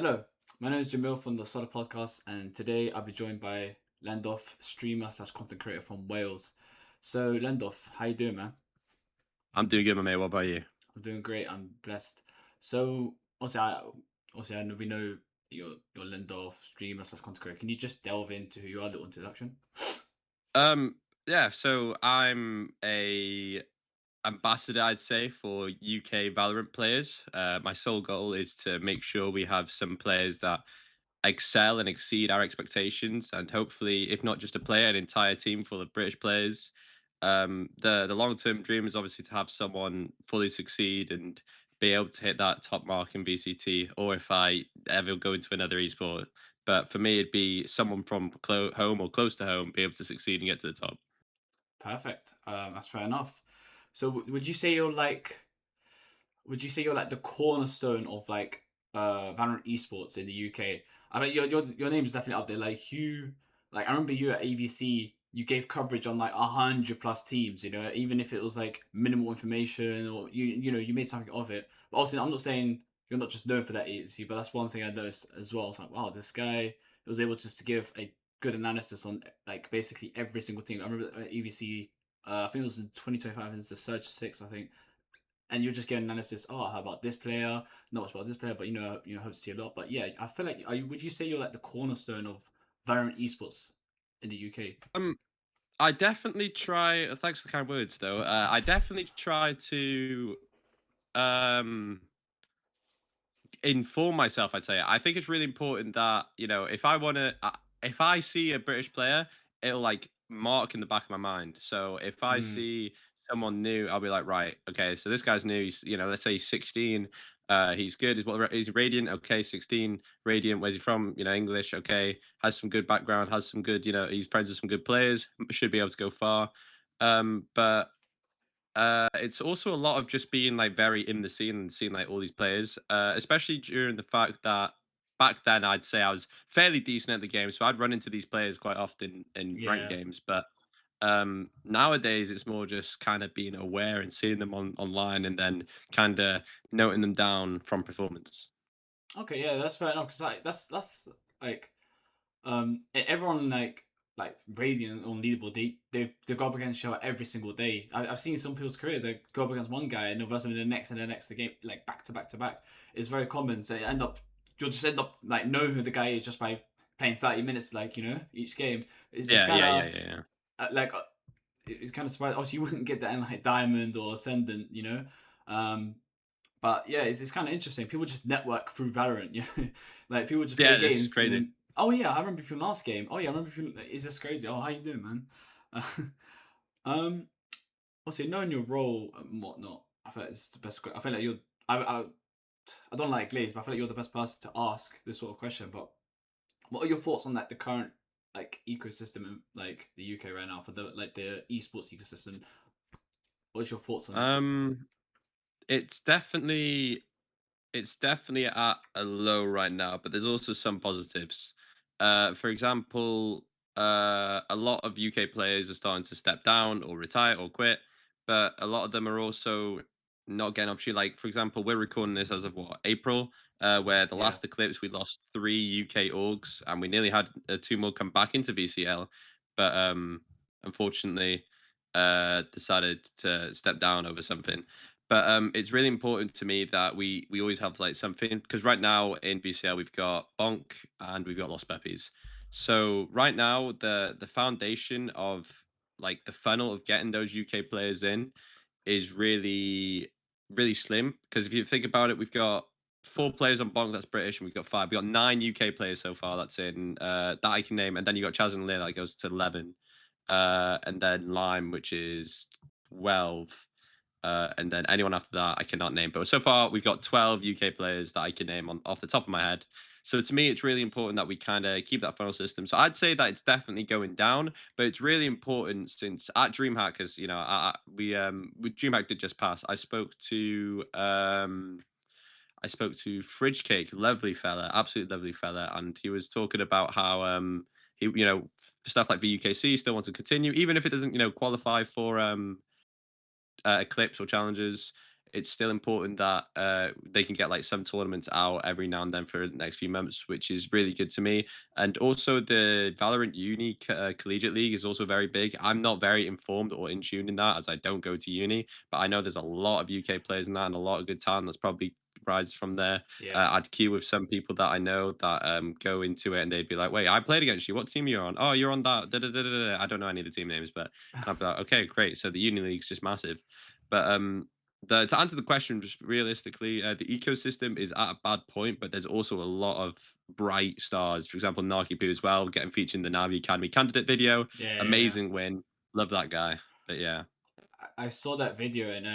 Hello, my name is Jamil from the Solar Podcast, and today I'll be joined by Lendoth, streamer slash content creator from Wales. So, Lendoth, how you doing, man? I'm doing good, my mate. What about you? I'm doing great. I'm blessed. So, obviously, I know we know you're Lendoth, streamer slash content creator. Can you just delve into who you are, a little introduction? Um, yeah, so I'm a ambassador, I'd say, for UK Valorant players. My sole goal is to make sure we have some players that excel and exceed our expectations, and hopefully, if not just a player, an entire team full of British players. The long term dream is obviously to have someone fully succeed and be able to hit that top mark in VCT, or if I ever go into another esport. But for me, it'd be someone from home or close to home, be able to succeed and get to the top. Perfect. That's fair enough. So, would you say you're like? Would you say you're like the cornerstone of like Valorant esports in the UK? I mean, your name is definitely up there. Like you, like I remember you at AVC. You gave coverage on like 100 plus teams. You know, even if it was like minimal information or you made something of it. But also, I'm not saying you're not just known for that AVC, but that's one thing I noticed as well. It's like, wow, this guy was able just to give a good analysis on like basically every single team. I remember at AVC. I think it was in 2025. It was the Surge Six, I think, and you're just getting analysis. Oh, how about this player? Not much about this player, but hope to see a lot. But yeah, I feel like would you say you're like the cornerstone of Valorant esports in the UK? Um, I definitely try. Thanks for the kind words, though. I definitely try to um inform myself. I'd say I think it's really important that if I want to, if I see a British player, it'll like mark in the back of my mind. So if I Mm, see someone new, I'll be like, right, okay, so this guy's new. He's, let's say he's 16. He's good. He's radiant. Okay, 16, radiant. Where's he from? English. Okay, has some good background. Has some good. He's friends with some good players. Should be able to go far. But it's also a lot of just being like very in the scene and seeing like all these players, especially during the fact that back then I'd say I was fairly decent at the game, so I'd run into these players quite often in ranked yeah. games. But nowadays it's more just kind of being aware and seeing them online and then kind of noting them down from performance. Okay, yeah, that's fair enough. Cause like that's like everyone like Radiant on leaderboard, they go up against each other every single day. I've seen some people's career they go up against one guy and they'll verse him in the next and the next the game like back to back to back. It's very common. So you'll just end up like know who the guy is just by playing 30 minutes each game. It's Yeah, kind yeah, yeah, of yeah, yeah. like it's kind of surprising. Obviously, you wouldn't get that in like Diamond or Ascendant, Um, but yeah, it's kind of interesting. People just network through Valorant. Yeah, like people just play Yeah, this is games and crazy. then, oh yeah, I remember from last game. Oh yeah, I remember from. It's just crazy. Oh, how you doing, man? um, also knowing your role and whatnot, I feel like it's the best. I feel like you're. I don't like Glaze, but I feel like you're the best person to ask this sort of question. But what are your thoughts on like the current like ecosystem in like the UK right now for the esports ecosystem? What's your thoughts on it? Um, it's definitely It's definitely at a low right now, but there's also some positives. For example, a lot of UK players are starting to step down or retire or quit, but a lot of them are also not getting opportunity. Like, for example, we're recording this as of what, April, where the Yeah. last eclipse we lost three UK orgs and we nearly had two more come back into VCL, but unfortunately, decided to step down over something. But it's really important to me that we always have like something because right now in BCL we've got Bonk and we've got Lost Peppies. So right now the foundation of like the funnel of getting those UK players in is really slim because if you think about it, we've got four players on Bonk that's British and we've got five. We've got nine UK players so far that's in that I can name, and then you got Chaz and Lear that goes to 11, and then Lime which is 12. And then anyone after that, I cannot name. But so far, we've got 12 UK players that I can name on off the top of my head. So to me, it's really important that we kind of keep that funnel system. So I'd say that it's definitely going down, but it's really important since at DreamHack, because we DreamHack did just pass. I spoke to Fridge Cake, lovely fella, absolute lovely fella, and he was talking about how he stuff like the UKC still wants to continue, even if it doesn't qualify for Eclipse or challenges. it's still important that they can get like some tournaments out every now and then for the next few months, which is really good to me. And also the Valorant Uni Collegiate League is also very big. I'm not very informed or in tune in that as I don't go to uni, but I know there's a lot of UK players in that and a lot of good talent that's probably rises from there. Yeah. I'd queue with some people that I know that go into it and they'd be like, "Wait, I played against you. What team are you on? Oh, you're on that." Da, da, da, da, da." I don't know any of the team names, but and I'd be like, "Okay, great." So the Uni League's just massive. But to answer the question, just realistically, the ecosystem is at a bad point, but there's also a lot of bright stars. For example, Narkipu as well, getting featured in the Navi Academy candidate video. Yeah, yeah, yeah. Amazing win. Love that guy. But yeah. I saw that video and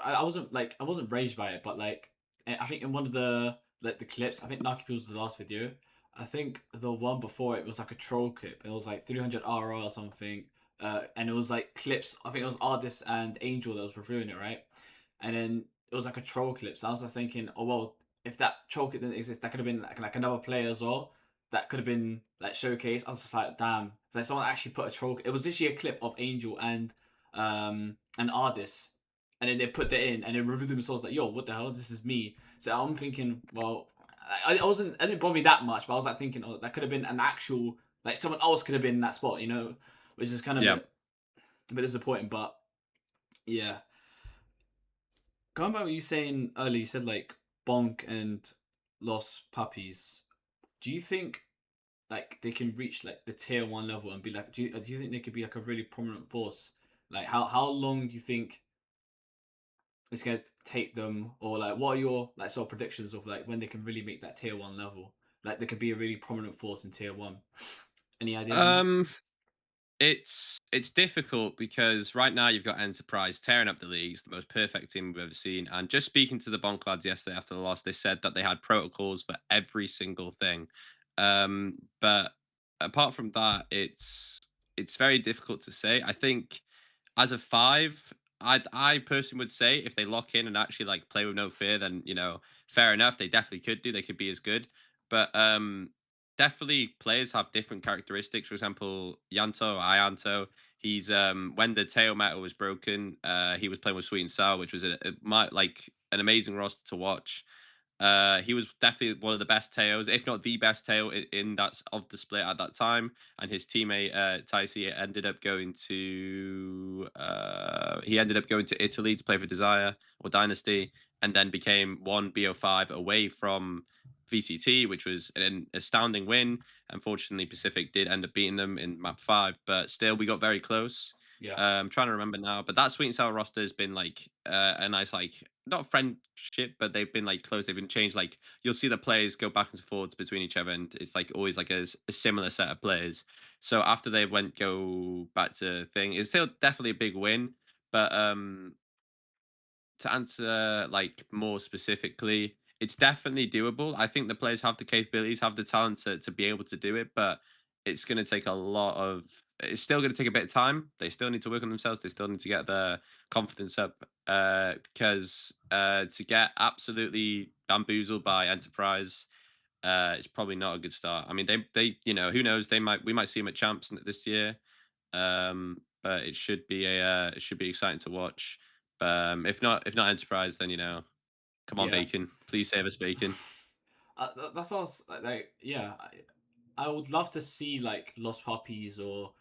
I wasn't like I wasn't raged by it, but like I think in one of the like the clips, I think Naki was the last video. I think the one before it was like a troll clip. It was like 300 RR or something, and it was like clips. I think it was Artist and Angel that was reviewing it, right? And then it was like a troll clip. So I was just thinking, oh well, if that troll clip didn't exist, that could have been like another player as well. That could have been like showcase. I was just like, damn. So like someone actually put a troll. It was literally a clip of Angel and an artist, and then they put that in and they reviewed themselves like, yo, what the hell? This is me. So I'm thinking, well, I wasn't, I didn't bother me that much, but I was like thinking, oh, that could have been an actual, like someone else could have been in that spot, you know, which is kind of Yeah. a bit disappointing. But yeah, going back what you saying earlier, you said like Bonk and Lost Puppies. Do you think like they can reach like the tier 1 level and be like, do you think they could be like a really prominent force? Like how long do you think it's gonna take them, or like what are your like sort of predictions of like when they can really make that tier 1 level? Like they could be a really prominent force in tier 1. Any ideas on that? Um, it's difficult because right now you've got Enterprise tearing up the leagues, the most perfect team we've ever seen. And just speaking to the Bonk lads yesterday after the loss, they said that they had protocols for every single thing. But apart from that, it's very difficult to say. I think as a five, I personally would say if they lock in and actually like play with no fear, then fair enough. They definitely could do. They could be as good. But definitely players have different characteristics. For example, Ianto, he's when the tail meta was broken, he was playing with Sweet and Sour, which was like an amazing roster to watch. He was definitely one of the best tails, if not the best tail in that of the split at that time. And his teammate Taisi he ended up going to Italy to play for Desire or Dynasty, and then became one BO5 away from VCT, which was an astounding win. Unfortunately, Pacific did end up beating them in map 5, but still we got very close. Yeah, I'm trying to remember now, but that Sweet and Sour roster has been like a nice like not friendship, but they've been like close. They've been changed. Like you'll see the players go back and forwards between each other, and it's like always like a similar set of players. So after they go back to thing, it's still definitely a big win. But to answer like more specifically, it's definitely doable. I think the players have the capabilities, have the talent to be able to do it, but it's going to take a lot of. It's still going to take a bit of time. They still need to work on themselves. They still need to get their confidence up. Because to get absolutely bamboozled by Enterprise, it's probably not a good start. I mean, they who knows? We might see them at champs this year. But it should be exciting to watch. If not Enterprise, then come on, yeah. Bacon, please save us, Bacon. That's what I was like. Yeah, I would love to see like Lost Puppies or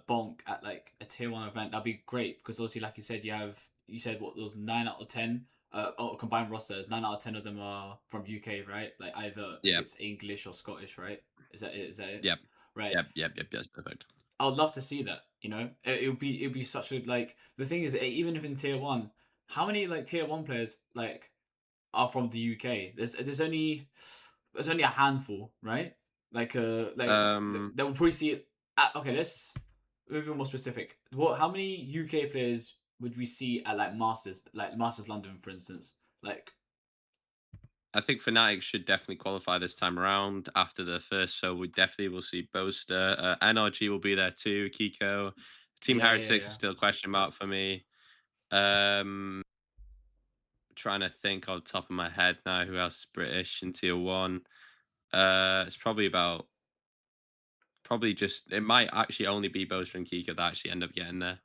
Bonk at like a tier 1 event. That'd be great because obviously, like you said what those 9 out of 10 combined rosters. 9 out of 10 of them are from UK, right? Like either if Yeah, it's English or Scottish, right? Is that it? yep, Right. yep. That's perfect. I would love to see that. You know, it would be such a like. The thing is, even if in tier 1, how many like tier 1 players like are from the UK? There's only a handful, right? Um, They will probably see it. Okay, let's maybe more specific. How many UK players would we see at like Masters London, for instance? Like, I think Fnatic should definitely qualify this time around after the first, so we definitely will see Boaster. NRG will be there too. Kiko, Team yeah, yeah, Heretics is yeah, still a question mark for me. Um, Trying to think off the top of my head now who else is British in tier 1. It's probably just it might actually only be Boaster and Kiko that actually end up getting there.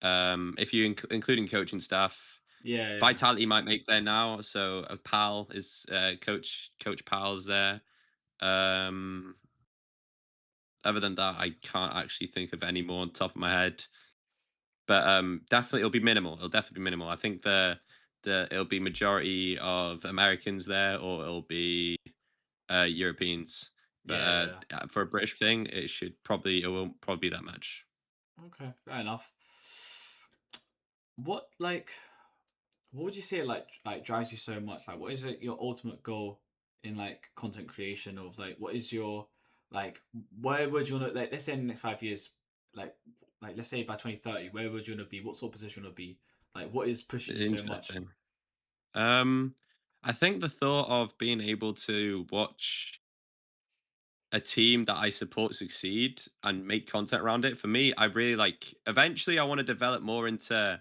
If you including coaching staff, Yeah, yeah. Vitality might make there now. So Pal is Coach Pal's there. Um, Other than that, I can't actually think of any more on top of my head. But definitely it'll be minimal. It'll definitely be minimal. I think the it'll be majority of Americans there, or it'll be Europeans. But Yeah, yeah. for a British thing, it won't probably be that much. Okay, fair enough. What like what would you say like drives you so much? Like what is it your ultimate goal in like content creation of like what is your like where would you want to like let's say in the next 5 years like let's say by 2030 where would you want to be? What sort of position would be? Like what is pushing you so much? Interesting. Um, I think the thought of being able to watch a team that I support succeed and make content around it, for me, I really like. Eventually, I want to develop more into,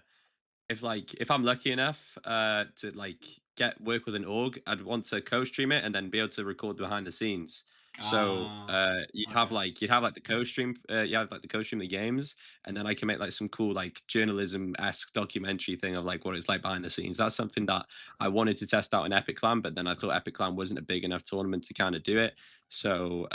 if I'm lucky enough to like get work with an org, I'd want to co-stream it and then be able to record behind the scenes. So Ah, okay. you'd have like the co-stream, you have like the co-stream the games, and then I can make like some cool like journalism-esque documentary thing of like what it's like behind the scenes. That's something that I wanted to test out in EPIC LAN, but then I thought EPIC LAN wasn't a big enough tournament to kind of do it. So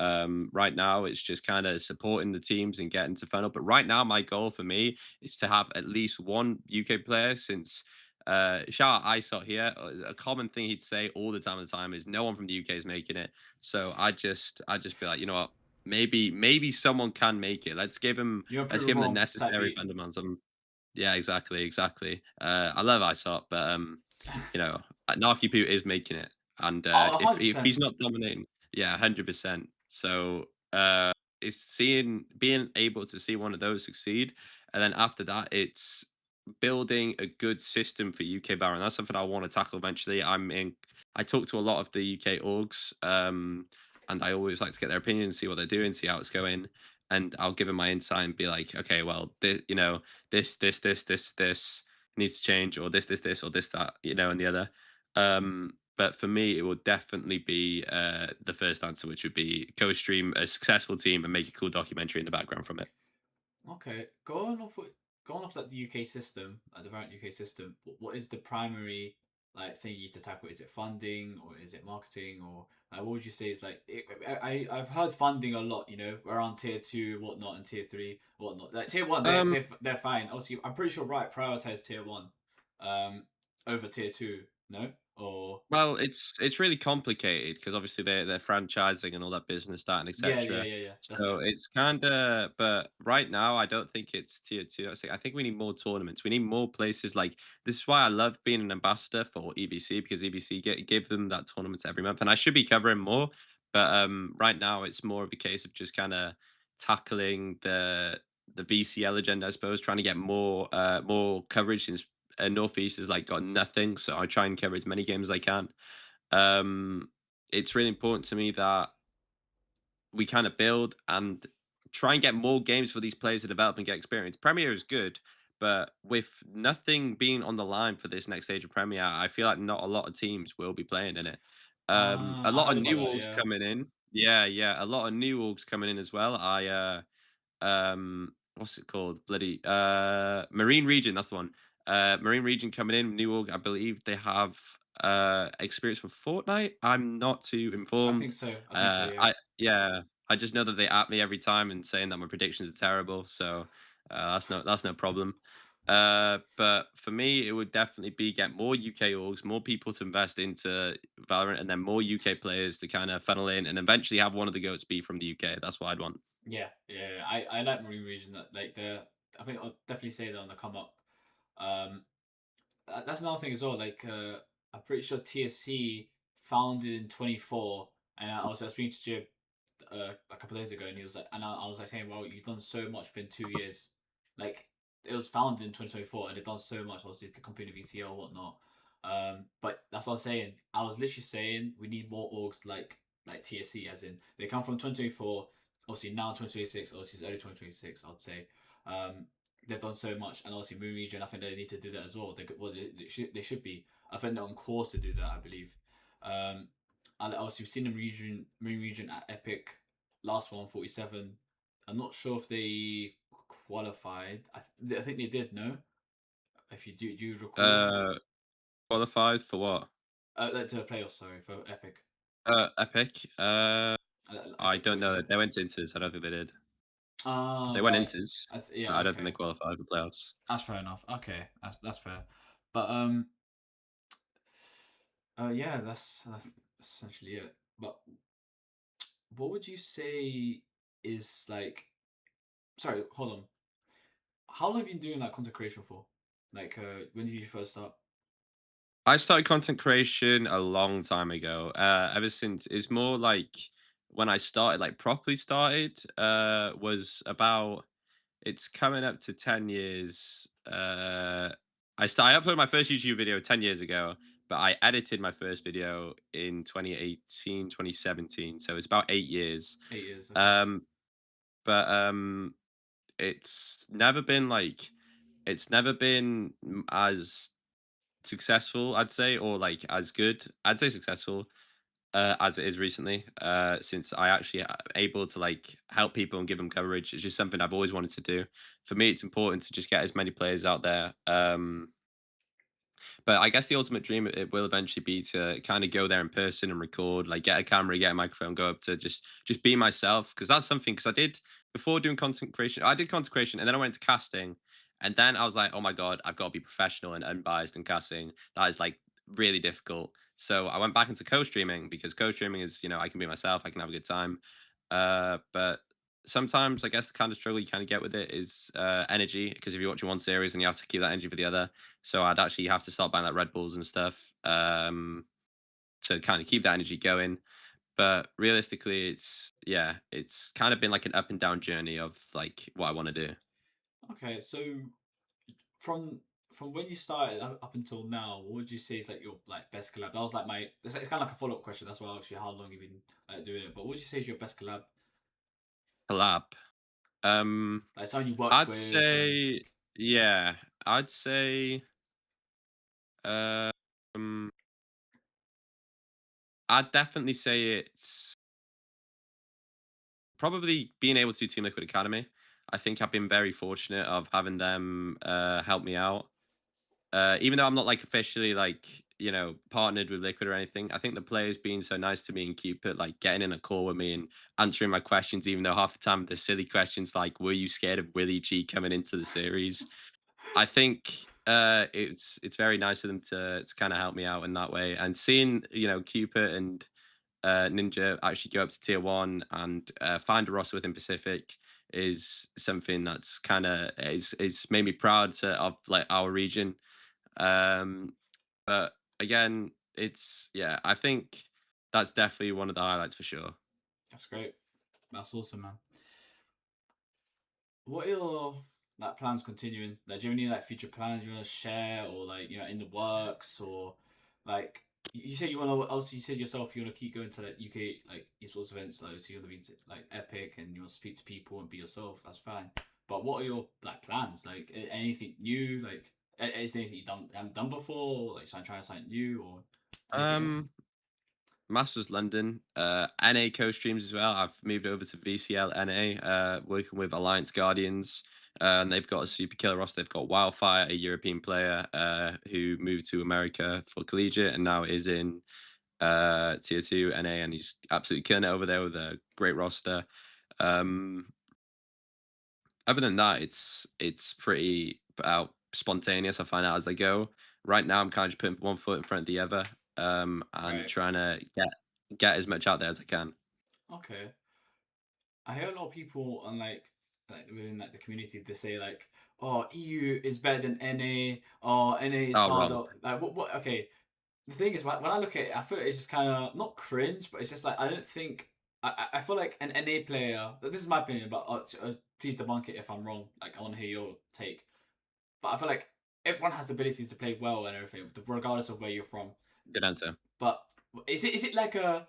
right now it's just kind of supporting the teams and getting to funnel. But right now my goal for me is to have at least one UK player since shout out ISOT here. A common thing he'd say all the time is no one from the UK is making it. So I just be like, you know what? Maybe someone can make it. You're a Let's prove give him the wrong type necessary beat. fundamentals. Yeah, exactly. I love ISOT, but you know, Naki Poo is making it, and Oh, if 100%. he's not dominating, yeah, 100%. So it's seeing being able to see one of those succeed, and then after that, it's building a good system for UK Valorant. That's something I want to tackle eventually. I talk to a lot of the UK orgs, and I always like to get their opinion, see what they're doing, see how it's going, and I'll give them my insight and be like, okay, well, this needs to change, or this, or this, that, and the other. But for me, it will definitely be the first answer, which would be co-stream a successful team and make a cool documentary in the background from it. Okay, going off like the UK system, the Valorant UK system. What is the primary like thing you need to tackle? Is it funding or is it marketing or what would you say is like? I've heard funding a lot. You know, around tier two, whatnot, and tier three, whatnot. Like tier one, Um, they're fine. Obviously, I'm pretty sure Riot prioritize tier one, um, over tier two. No, or Well, it's really complicated because obviously they're franchising and all that business, that and etc. yeah. That's So it. it's kind of, but right now I don't think it's tier two. I think we need more tournaments. We need more places. Like this is why I love being an ambassador for EVC, because EVC give them that tournaments every month, and I should be covering more. But right now it's more of a case of just kind of tackling the VCL agenda, I suppose, trying to get more coverage since Northeast has like got nothing, so I try and cover as many games as I can. Um, it's really important to me that we kind of build and try and get more games for these players to develop and get experience. Premier is good, but with nothing being on the line for this next stage of Premier, I feel like not a lot of teams will be playing in it. A I lot heard of about new that. orgs Yeah, coming in. Yeah, a lot of new orgs coming in as well. What's it called? Bloody Marine Region, that's the one. Marine Region coming in, New Org, I believe they have experience from Fortnite. I'm not too I think informed. so. I think so. Yeah. I Yeah, I just know that they at me every time and saying that my predictions are terrible, so that's no problem. But for me, it would definitely be get more UK orgs, more people to invest into Valorant, and then more UK players to kind of funnel in, and eventually have one of the goats be from the UK. That's what I'd want. Yeah. I like Marine Region. That like they're. I think I'll definitely say they're on the come up. Um, that's another thing as well. Like I'm pretty sure TSC founded in 24, and I was speaking to Jib a couple of days ago, and he was like, and I was like saying, well, you've done so much within 2 years. Like it was founded in 2024, and they've done so much. Obviously, competing VCL and whatnot. But that's what I was saying. I was literally saying we need more orgs like TSC, as in they come from 2024. Obviously now 2026. Obviously it's early 2026. I'd say. They've done so much, and obviously Moon Region. I think they need to do that as well. They should be. I think they're on course to do that. I believe. And obviously we've seen the Moon Region at Epic last one 47. I'm not sure if they qualified. I think they did. No, if you do you recall? Uh, Qualified for what? Like to playoffs. Sorry for Epic. Epic. I Epic don't Boys. know. Yeah. They went to Inters. I don't think they did. Ah, They went right. Inters, but Yeah. I don't think Okay. they qualified for playoffs. That's fair enough. Okay, that's fair. But yeah, that's essentially it. But what would you say is like? Sorry, hold on. How long have you been doing like content creation for? Like, when did you first start? I started content creation a long time ago. Ever since it's more like when I started, like properly started, was about it's coming up to 10 years. I uploaded my first YouTube video 10 years ago, but I edited my first video in 2018, 2017. So it's about 8 years. 8 years. Okay. Um, but it's never been like it's never been as successful, I'd say, or like as good. I'd say successful as it is recently. Since I actually able to like help people and give them coverage. It's just something I've always wanted to do. For me, it's important to just get as many players out there. But I guess the ultimate dream it will eventually be to kind of go there in person and record, like get a camera, get a microphone, go up to just be myself. Because that's something. Because I did before doing content creation, I did content creation, and then I went to casting, and then I was like, oh my god, I've got to be professional and unbiased in casting. That is like really difficult. So I went back into co-streaming because co-streaming is, I can be myself, I can have a good time. But sometimes I guess the kind of struggle you kind of get with it is energy because if you're watching one series and you have to keep that energy for the other, so I'd actually have to start buying like Red Bulls and stuff to kind of keep that energy going. But realistically, it's kind of been like an up and down journey of like what I want to do. Okay. So from from when you started up until now, what would you say is like your like best collab? That was like my. It's kind of like a follow up question. That's why I asked you how long you've been doing it. But what would you say is your best collab? Collab. Um, Like someone you worked I'd with and say yeah, I'd say uh, um, I'd definitely say it's probably being able to do Team Liquid Academy. I think I've been very fortunate of having them help me out. Even though I'm not like officially like partnered with Liquid or anything, I think the players being so nice to me and keep it like getting in a call with me and answering my questions, even though half the time the silly questions like, "Were you scared of Willie G coming into the series?" I think it's very nice of them to kind of help me out in that way, and seeing Cupid and Ninja actually go up to tier one and find a roster within Pacific is something that's kind of is made me proud of like our region. um, but again, I think that's definitely one of the highlights for sure. that's great. That's awesome, man. What are your like plans continuing? Like, do you have any like future plans you want to share, or like in the works, or like you said you want to? Also, you said yourself you want to keep going to like UK like esports events, like so you want to be like Epic and you want to speak to people and be yourself. That's fine. But what are your like plans? Like anything new? Like is there anything you haven't done before? Or, like trying to sign new or anything else? Um, Masters London, NA co-streams as well. I've moved over to VCL NA, working with Alliance Guardians. And they've got a super killer roster. They've got Wildfire, a European player who moved to America for collegiate and now is in tier two NA, and he's absolutely killing it over there with a great roster. Um, Other than that, it's pretty spontaneous. I find out as I go. Right now, I'm kind of just putting one foot in front of the other, and Right. trying to get as much out there as I can. Okay. I hear a lot of people on like within like the community they say like, oh, EU is better than NA, or NA is Oh, wrong. harder. Like what okay. The thing is when I look at it, I feel it's just kinda not cringe, but it's just like I don't think I feel like an NA player, this is my opinion, but please debunk it if I'm wrong. Like I wanna hear your take. But I feel like everyone has the ability to play well and everything, regardless of where you're from. Good answer. But is it like a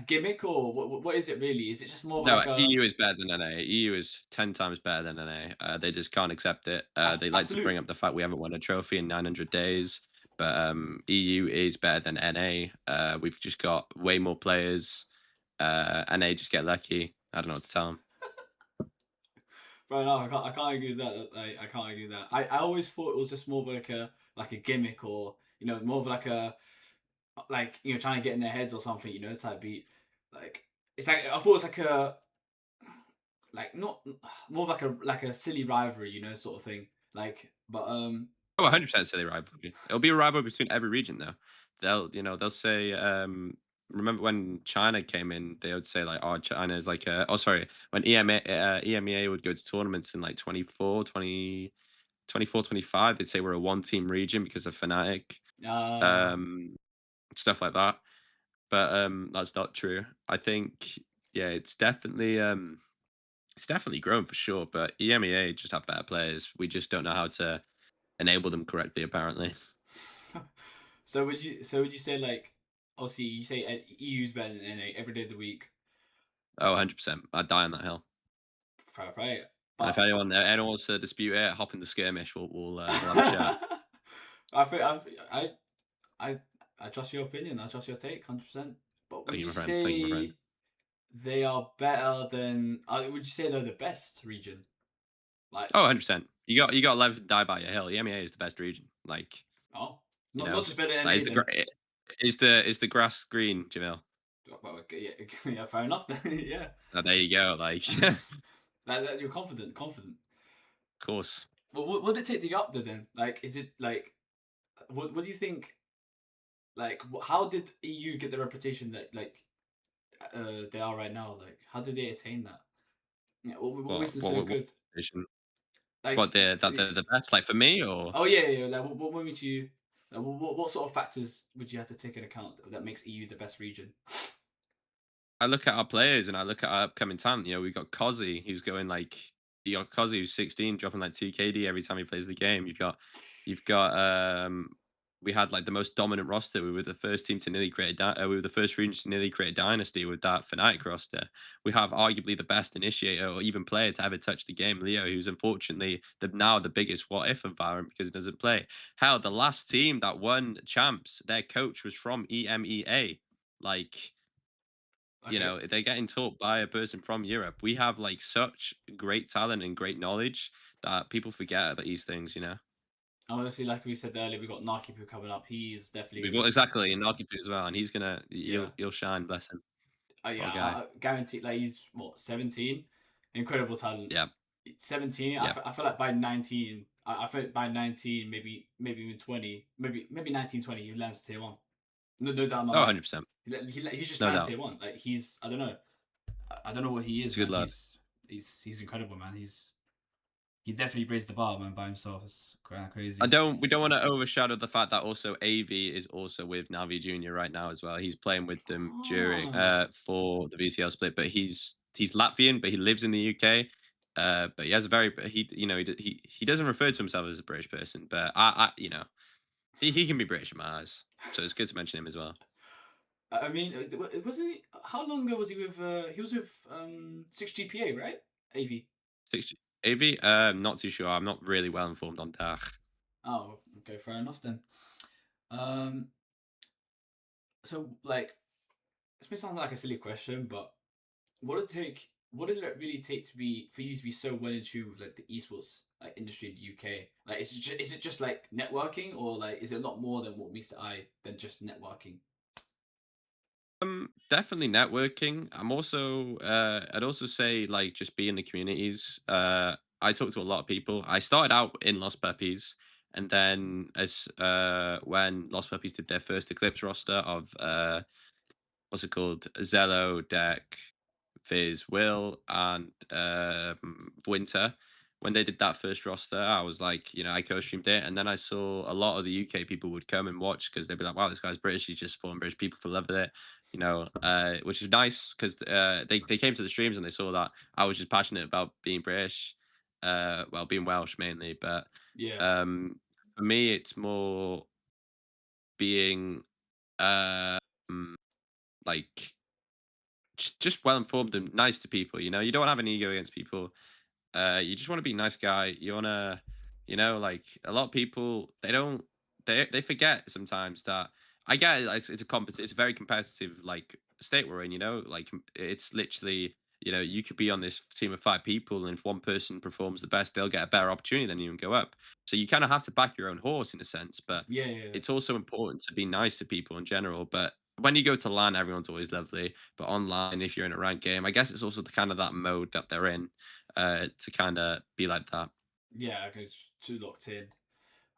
gimmick or what is it really? Is it just more of No, like a EU is better than NA. EU is 10 times better than NA. They just can't accept it. They like to bring absolute up the fact we haven't won a trophy in 900 days, but EU is better than NA. We've just got way more players. NA just get lucky. I don't know what to tell them. Fair enough. I can't argue with that. I can't argue with that. I always thought it was just more of like a gimmick, or more of like a trying to get in their heads or something, type beat. Like it's like I thought it was like a like not more of like a silly rivalry, sort of thing. Like, but Oh, 100% silly rivalry. It'll be a rivalry between every region though. They'll say, remember when China came in, they would say like, oh, China is like oh, sorry, when EMEA would go to tournaments in like 25, they'd say we're a one team region because of Fnatic, uh, um, stuff like that. But that's not true. I think, yeah, it's definitely grown for sure, but EMEA just have better players. We just don't know how to enable them correctly, apparently. so would you say like obviously you say EU's better than NA every day of the week, Oh, 100%. I'd die on that hill. fair play, And if but anyone wants to dispute it, hop in the skirmish. We'll have a chat. I think I I I trust your opinion. I trust your take, 100%. But would Thank you, you my friend. Thank you, my friend. say they are better than? Would you say they're the best region? Like, Oh, 100%. You got to live and die by your hill. EMEA is the best region. Like, oh, you not know, just better than like NA then. is the grass green, Jamil? Well, okay, yeah, yeah, fair enough then. Yeah, Oh, there you go. Like, of you're confident. course. Well, what did it take to get up there then? Like, is it like what do you think? Like, how did EU get the reputation that they are right now? Like, how did they attain that? Yeah, what makes them so What good? position? Like, What they're the best? Like for me, or oh yeah, yeah. Like, what made you? Like, what sort of factors would you have to take into account that makes EU the best region? I look at our players and I look at our upcoming talent. You know, we got Cozzy, who's going like you got Cozzy who's 16, dropping like 2 KD every time he plays the game. You've got we had like the most dominant roster. We were the first team to nearly create we were the first region to nearly create a dynasty with that Fnatic roster. We have arguably the best initiator or even player to ever touch the game, Leo, who's unfortunately now the biggest what if of Valorant because he doesn't play. Hell, the last team that won champs, their coach was from EMEA. Like, you Okay, know, they're getting taught by a person from Europe. We have like such great talent and great knowledge that people forget about these things, you know. obviously, like we said earlier, we got Nakipu coming up. He's definitely We've gonna got be. exactly in Archipu as well, and he's gonna Yeah, he'll shine, bless him. yeah. Poor guy. I guarantee. Like he's what 17, incredible talent. Yeah, 17. yeah. I feel like by 19. I feel like by 19, maybe even 20, maybe 19, 20, he lands tier one. No doubt in my Oh, mind. 100%. He just No lands doubt. tier one. Like he's I don't know. I don't know what he He's is, a good man. lad. He's incredible, man. He definitely raised the bar, man, by himself. It's kind of I crazy. don't. We don't want to overshadow the fact that also AV is also with Navi Junior right now as well. He's playing with them during Ah, for the VCL split, but he's Latvian, but he lives in the UK. But he has a very he you know he doesn't refer to himself as a British person, but I you know he can be British in my eyes, so it's good to mention him as well. I mean, wasn't he? How long ago was he with? He was with 6 GPA, right? AV. 60 AV, not too sure. I'm not really well informed on Dach. Oh, okay, fair enough then. Um, so like, this may sound like a silly question, but what did it take? What did it really take to be for you to be so well in tune with like the esports like industry in the UK? Like, is it just like networking, or like is it a lot more than what meets the eye than just networking? Definitely networking. I'd also say like just be in the communities. I talk to a lot of people. I started out in Lost Puppies, and then as when Lost Puppies did their first Eclipse roster of what's it called? Zello, Deck, Fizz, Will, and Winter. When they did that first roster, I was like, you know, I co-streamed it, and then I saw a lot of the UK people would come and watch because they'd be like, "Wow, this guy's British. He's just supporting British people for love of it," you know, which is nice because they came to the streams and they saw that I was just passionate about being British, well, being Welsh mainly, but Yeah. um, for me, it's more being um, like just well informed and nice to people. You know, you don't have an ego against people. You just want to be a nice guy. You want to, you know, like a lot of people they don't they forget sometimes that I get it, like, it's a very competitive like state we're in. You know, like it's literally You know, you could be on this team of 5 people, and if one person performs the best, they'll get a better opportunity than you and go up. So you kind of have to back your own horse in a sense, but Yeah, yeah, yeah. it's also important to be nice to people in general. But when you go to LAN, everyone's always lovely. But online, if you're in a ranked game, I guess it's also the kind of that mode that they're in to kind of be like that. Yeah, because too locked in.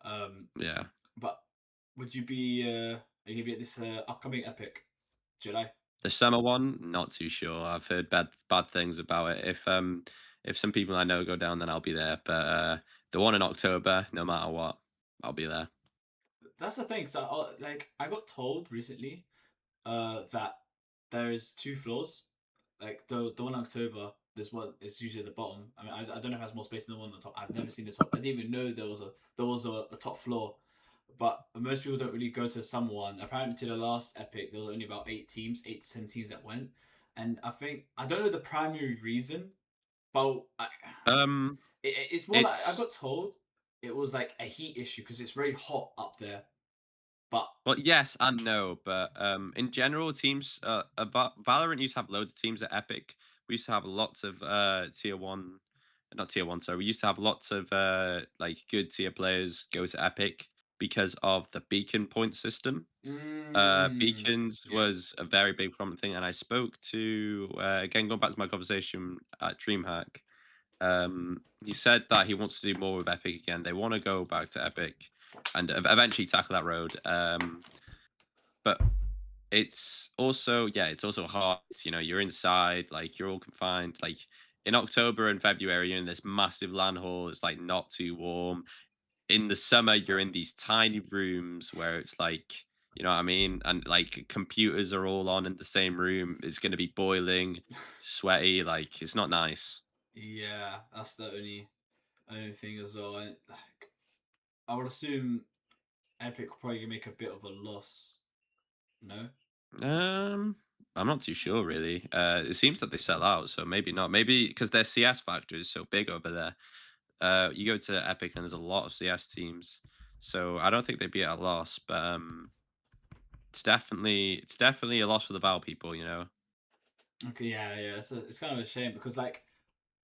Um, Yeah. but would you be? Are you gonna be at this upcoming Epic July? The summer one, not too sure. I've heard bad things about it. If some people I know go down, then I'll be there. But the one in October, no matter what, I'll be there. That's the thing. So, like, I got told recently, that there is two floors. Like the one in October, there's one. It's usually at the bottom. I mean, I don't know if it has more space than the one on the top. I've never seen the top. I didn't even know there was a top floor. But most people don't really go to the summer one. Apparently, to the last Epic, there was only about 8 teams, 8 to 10 teams that went. And I don't know the primary reason, but Um, it's more like I it's got told it was like a heat issue because it's very hot up there. But Well, yes and no, but in general, teams Valorant used to have loads of teams at Epic. We used to have lots of tier one, not tier one. So we used to have lots of like good tier players go to Epic because of the beacon point system. Beacons yeah. was a very big prominent thing, and I spoke to again going back to my conversation at DreamHack. He said that he wants to do more with Epic again. They want to go back to Epic and eventually tackle that road. But it's also yeah, it's also hard. You know, you're inside, like you're all confined. Like in October and February, you're in this massive LAN hall. It's like not too warm. In the summer, you're in these tiny rooms where it's like, you know what I mean? And like computers are all on in the same room. It's going to be boiling, sweaty. Like it's not nice. Yeah, that's the only thing as well. And like, I would assume Epic will probably make a bit of a loss. No. Um, I'm not too sure really. It seems that they sell out, so maybe not. Maybe because their CS factor is so big over there. You go to Epic and there's a lot of CS teams, so I don't think they'd be at a loss. But it's definitely a loss for the Val people. You know. Okay. Yeah. Yeah. It's kind of a shame because like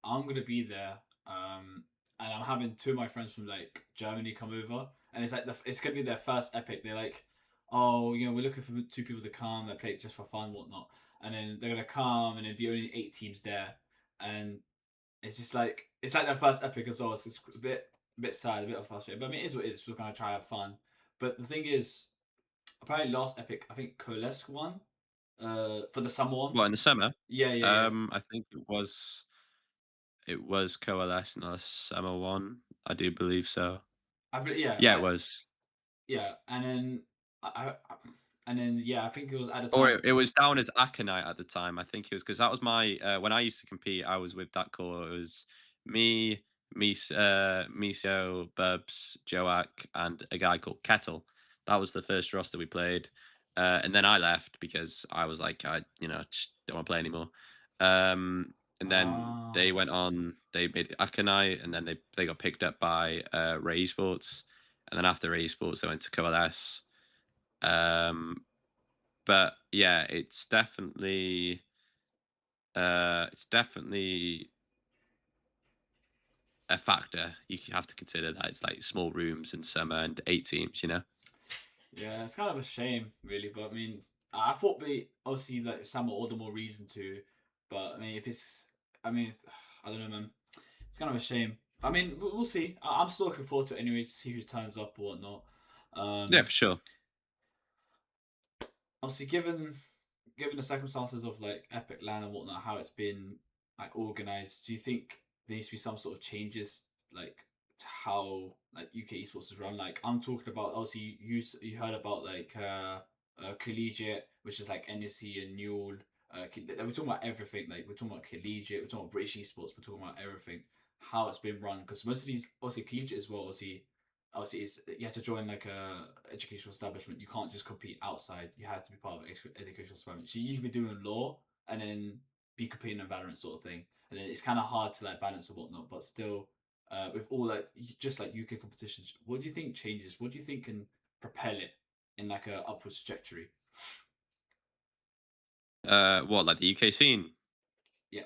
I'm gonna be there, and I'm having two of my friends from like Germany come over, and it's like it's gonna be their first Epic. They're like, oh, we're looking for two people to come that play it just for fun, whatnot, and then they're gonna come, and there'd be only 8 teams there, and it's just like it's like their first Epic as well. So it's a bit sad, a bit of frustrating, but I mean, it is what it is. We're gonna try to have fun, but the thing is, apparently last Epic, I think Colesk won, for the summer one. Well, in the summer, Yeah, yeah, yeah. I think it was Coalesce in the summer one. I do believe so. Yeah, Yeah, it was. yeah, and then and then yeah, I think it was at the Or time. it was down as Aconite at the time. I think it was because that was my when I used to compete. I was with that core. It was me, Miso, Bubs, Joak, and a guy called Kettle. That was the first roster we played, and then I left because I was like, I just don't want to play anymore. And then they Ah, went on. They made Aconite, and then they got picked up by Ray Esports, and then after Ray Esports, they went to Coalesce. Um, but yeah, it's definitely a factor. You have to consider that it's like small rooms in summer and 8 teams. yeah, it's kind of a shame, really. But I mean, I thought we obviously like some all the more reason to. But I mean, if it's, I mean, I don't know, man. It's kind of a shame. I mean, we'll see. I'm still looking forward to it, anyways, to see who turns up or whatnot. Yeah, Um, for sure. Obviously, given the circumstances of like Epic Land and whatnot, how it's been like organized, do you think there needs to be some sort of changes like to how like UK esports is run? Like I'm talking about obviously you heard about like collegiate, which is like NSC and Newell. We're talking about everything. Like we're talking about collegiate, we're talking about British esports, we're talking about everything. How it's been run because most of these obviously collegiate as well. Obviously it's you have to join like a educational establishment. You can't just compete outside. You have to be part of an educational establishment. So you can be doing law and then be competing in Valorant sort of thing. And then it's kind of hard to like balance and whatnot. But still, with all that, just like UK competitions, what do you think changes? What do you think can propel it in like a upwards trajectory? What, like the UK scene? Yeah.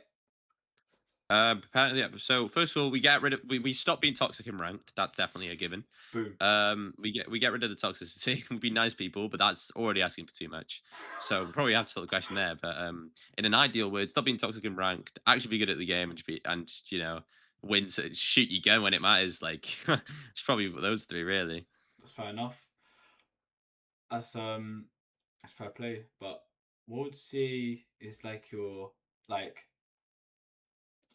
Apparently, yeah. So first of all, we stop being toxic and ranked. That's definitely a given. Boom. We get rid of the toxicity. We be nice people, but that's already asking for too much. So we probably have to start the question there. But in an ideal word, stop being toxic and ranked. Actually, be good at the game and win to shoot your gun when it matters. Like it's probably those three really. That's fair enough. That's that's fair play. But what would you say is like your like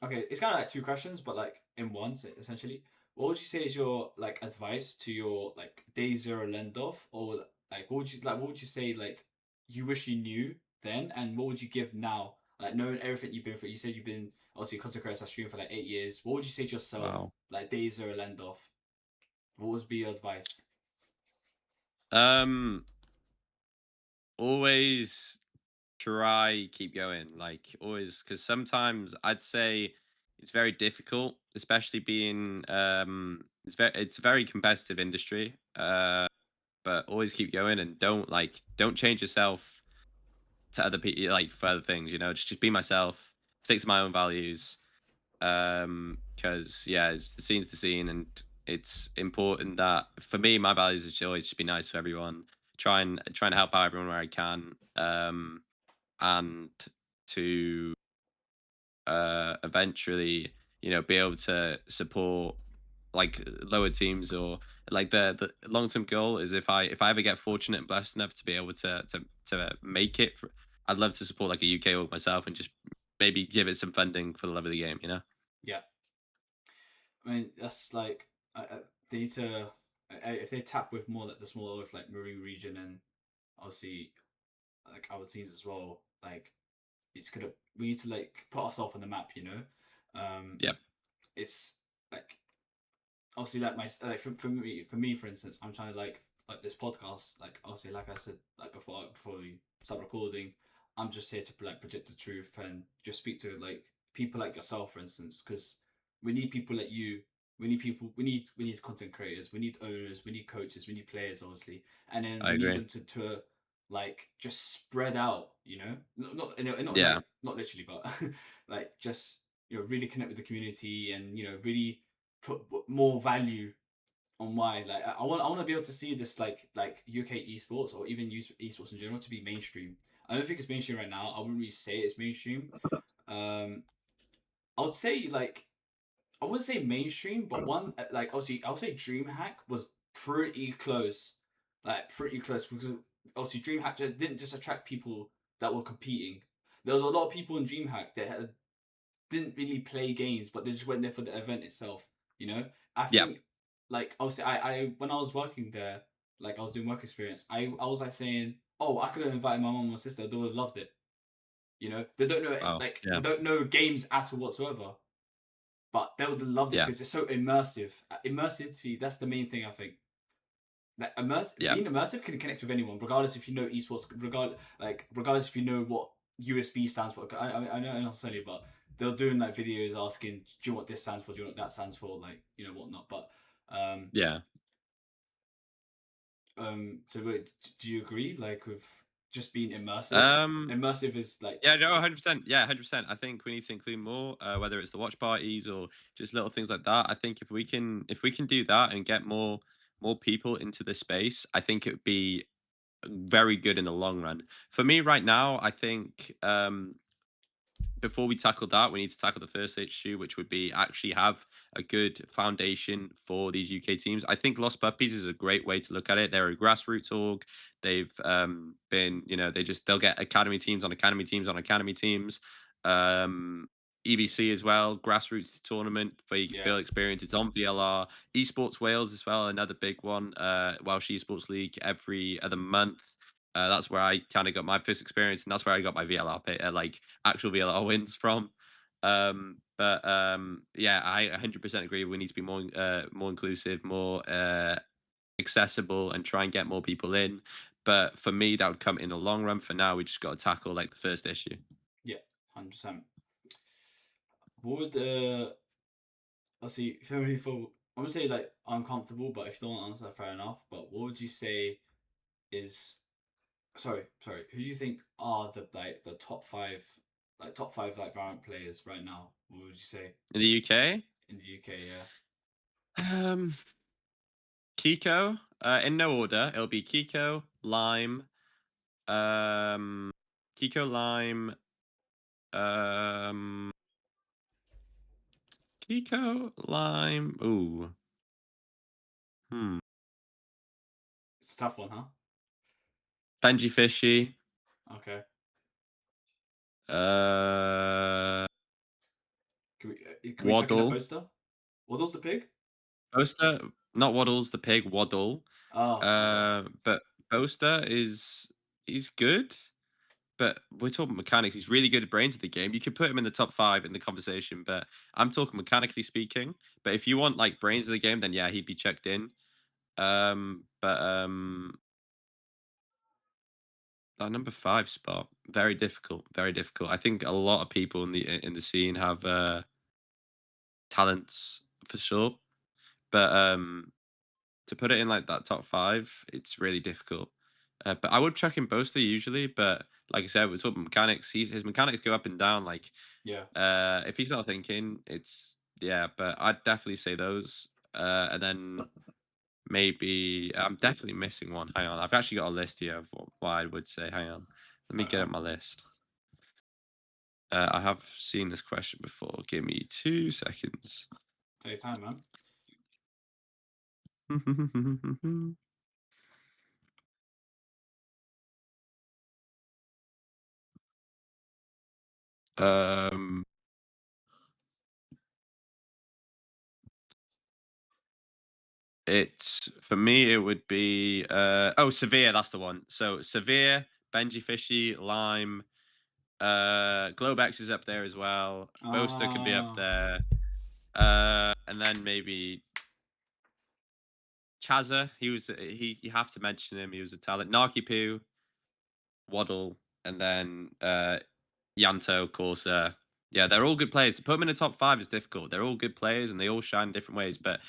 okay, it's kind of like two questions, but like in one, so essentially. What would you say is your like advice to your like day zero Lendoth, or like what would you say like you wish you knew then, and what would you give now? Like knowing everything you've been through, you said you've been obviously content creator, streamed for like 8 years. What would you say to yourself Wow. like day zero Lendoth? What would be your advice? Um, always try keep going, like always, because sometimes I'd say it's very difficult, especially being it's a very competitive industry. But always keep going and don't change yourself to other people, like for other things. Just be myself, stick to my own values. Because yeah, the scene's the scene, and it's important that for me, my values is to always just be nice to everyone. Trying to help out everyone where I can. And to eventually, be able to support like lower teams, or like the long term goal is if I ever get fortunate and blessed enough to be able to make it, I'd love to support like a UK org myself and just maybe give it some funding for the love of the game. Yeah, I mean that's like they need to if they tap with more like the smaller orgs like Marine Region and obviously like our teams as well. Like it's gonna we need to like put ourselves on the map. Yeah. It's like obviously like my like for me for instance, I'm trying to like this podcast. Like obviously, like I said like before we start recording, I'm just here to like project the truth and just speak to like people like yourself, for instance, because we need people like you. We need people. We need content creators. We need owners. We need coaches. We need players, obviously, and then I we need agree. them to like just spread out. Not Yeah. like not literally, but like just really connect with the community and really put more value on why like I want to be able to see this like UK esports or even use esports in general to be mainstream. I don't think it's mainstream right now. I wouldn't really say it's mainstream. Um, I would say like I wouldn't say mainstream, but one like obviously I would say DreamHack was pretty close, like pretty close because obviously DreamHack didn't just attract people that were competing. There was a lot of people in DreamHack that didn't really play games, but they just went there for the event itself. You know, I Yeah. think like obviously I when I was working there, like I was doing work experience, I was like saying, oh, I could have invited my mom and my sister. They would have loved it. They don't know Wow. they Yeah. don't know games at all whatsoever, but they would have loved it Yeah. because it's so immersive. Immersivity, that's the main thing I think. Like Yeah. being immersive can connect with anyone, regardless if you know esports, regardless if you know what USB stands for. I know not necessarily, but they're doing like videos asking, "Do you know what this stands for? Do you know what that stands for?" Like whatnot. But um Yeah. so do you agree like with just being immersive? Um. Immersive is like Yeah, no, 100%. Yeah, 100%. I think we need to include more, whether it's the watch parties or just little things like that. I think if we can do that and get more people into the space, I think it would be very good in the long run. For me right now, I think before we tackle that, we need to tackle the first issue, which would be actually have a good foundation for these UK teams. I think Lost Puppies is a great way to look at it. They're a grassroots org. They've been, they'll get academy teams on academy teams on academy teams. EBC as well, grassroots tournament where you can yeah build experience. It's on VLR. Esports Wales as well, another big one. Welsh Esports League every other month. That's where I kind of got my first experience, and that's where I got my VLR like actual VLR wins from. But yeah, I 100% agree. We need to be more inclusive, more accessible, and try and get more people in. But for me, that would come in the long run. For now, we just got to tackle like the first issue. yeah 100%. Would I'll see for me for I'm gonna say like uncomfortable, but if you don't want to answer, fair enough. But what would you say is sorry, who do you think are the top five like top five like Valorant players right now? What would you say In the UK, in the UK? Yeah. um, Kiko. In no order, it'll be um, Kiko, Lime, um, Kiko, Lime. Ooh, hmm. It's a tough one, huh? Benji Fishy. Okay. Uh, Can we chuck in a Waddle. poster? Waddle's the pig? Boaster, not Waddles the pig, Waddle. Oh, okay. But Boaster is he's good, but we're talking mechanics. He's really good at brains of the game. You could put him in the top five in the conversation, but I'm talking mechanically speaking. But if you want like brains of the game, then yeah, he'd be checked in. But that number five spot, very difficult, very difficult. I think a lot of people in the scene have talents for sure, but to put it in like that top five, it's really difficult. But I would check him Boaster usually, but like I said, with some mechanics, his mechanics go up and down. Like Yeah. if he's not thinking, it's yeah. But I'd definitely say those. And then maybe I'm definitely missing one. Hang on, I've actually got a list here of what I would say. Hang on, let me Right get up on. my list. I have seen this question before. Give me 2 seconds. Take your time, man. um, It's for me, it would be Severe, that's the one. So Severe, Benji Fishy, Lime, Globex is up there as well. Boaster could be up Ah, there. And then maybe Chazza, he you have to mention him, he was a talent. Narky Poo, Waddle, and then Yanto, Corsa. Yeah, they're all good players. To put them in the top five is difficult. They're all good players and they all shine in different ways. But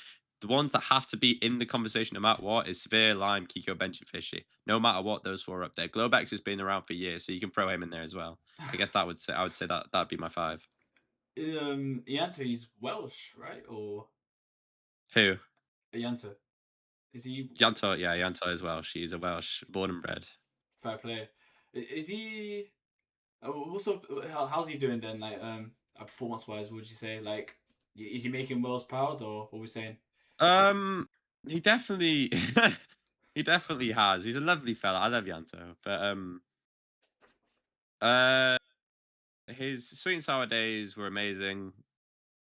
the ones that have to be in the conversation no matter what is Sphere, Lime, Kiko, Benji, Fishy. No matter what, those four are up there. Globex has been around for years, so you can throw him in there as well. I guess I would say that that'd be my five. Ianto, he's Welsh, right? Or Who? Ianto? Is he Yanto, yeah, Yanto as well. She's a Welsh, born and bred. fair play? Is he? How's he doing then? Like, performance wise, would you say like, is he making Wales proud, or what we saying? Um, he definitely he definitely has. He's a lovely fella. I love Yanto. But uh his sweet and sour days were amazing.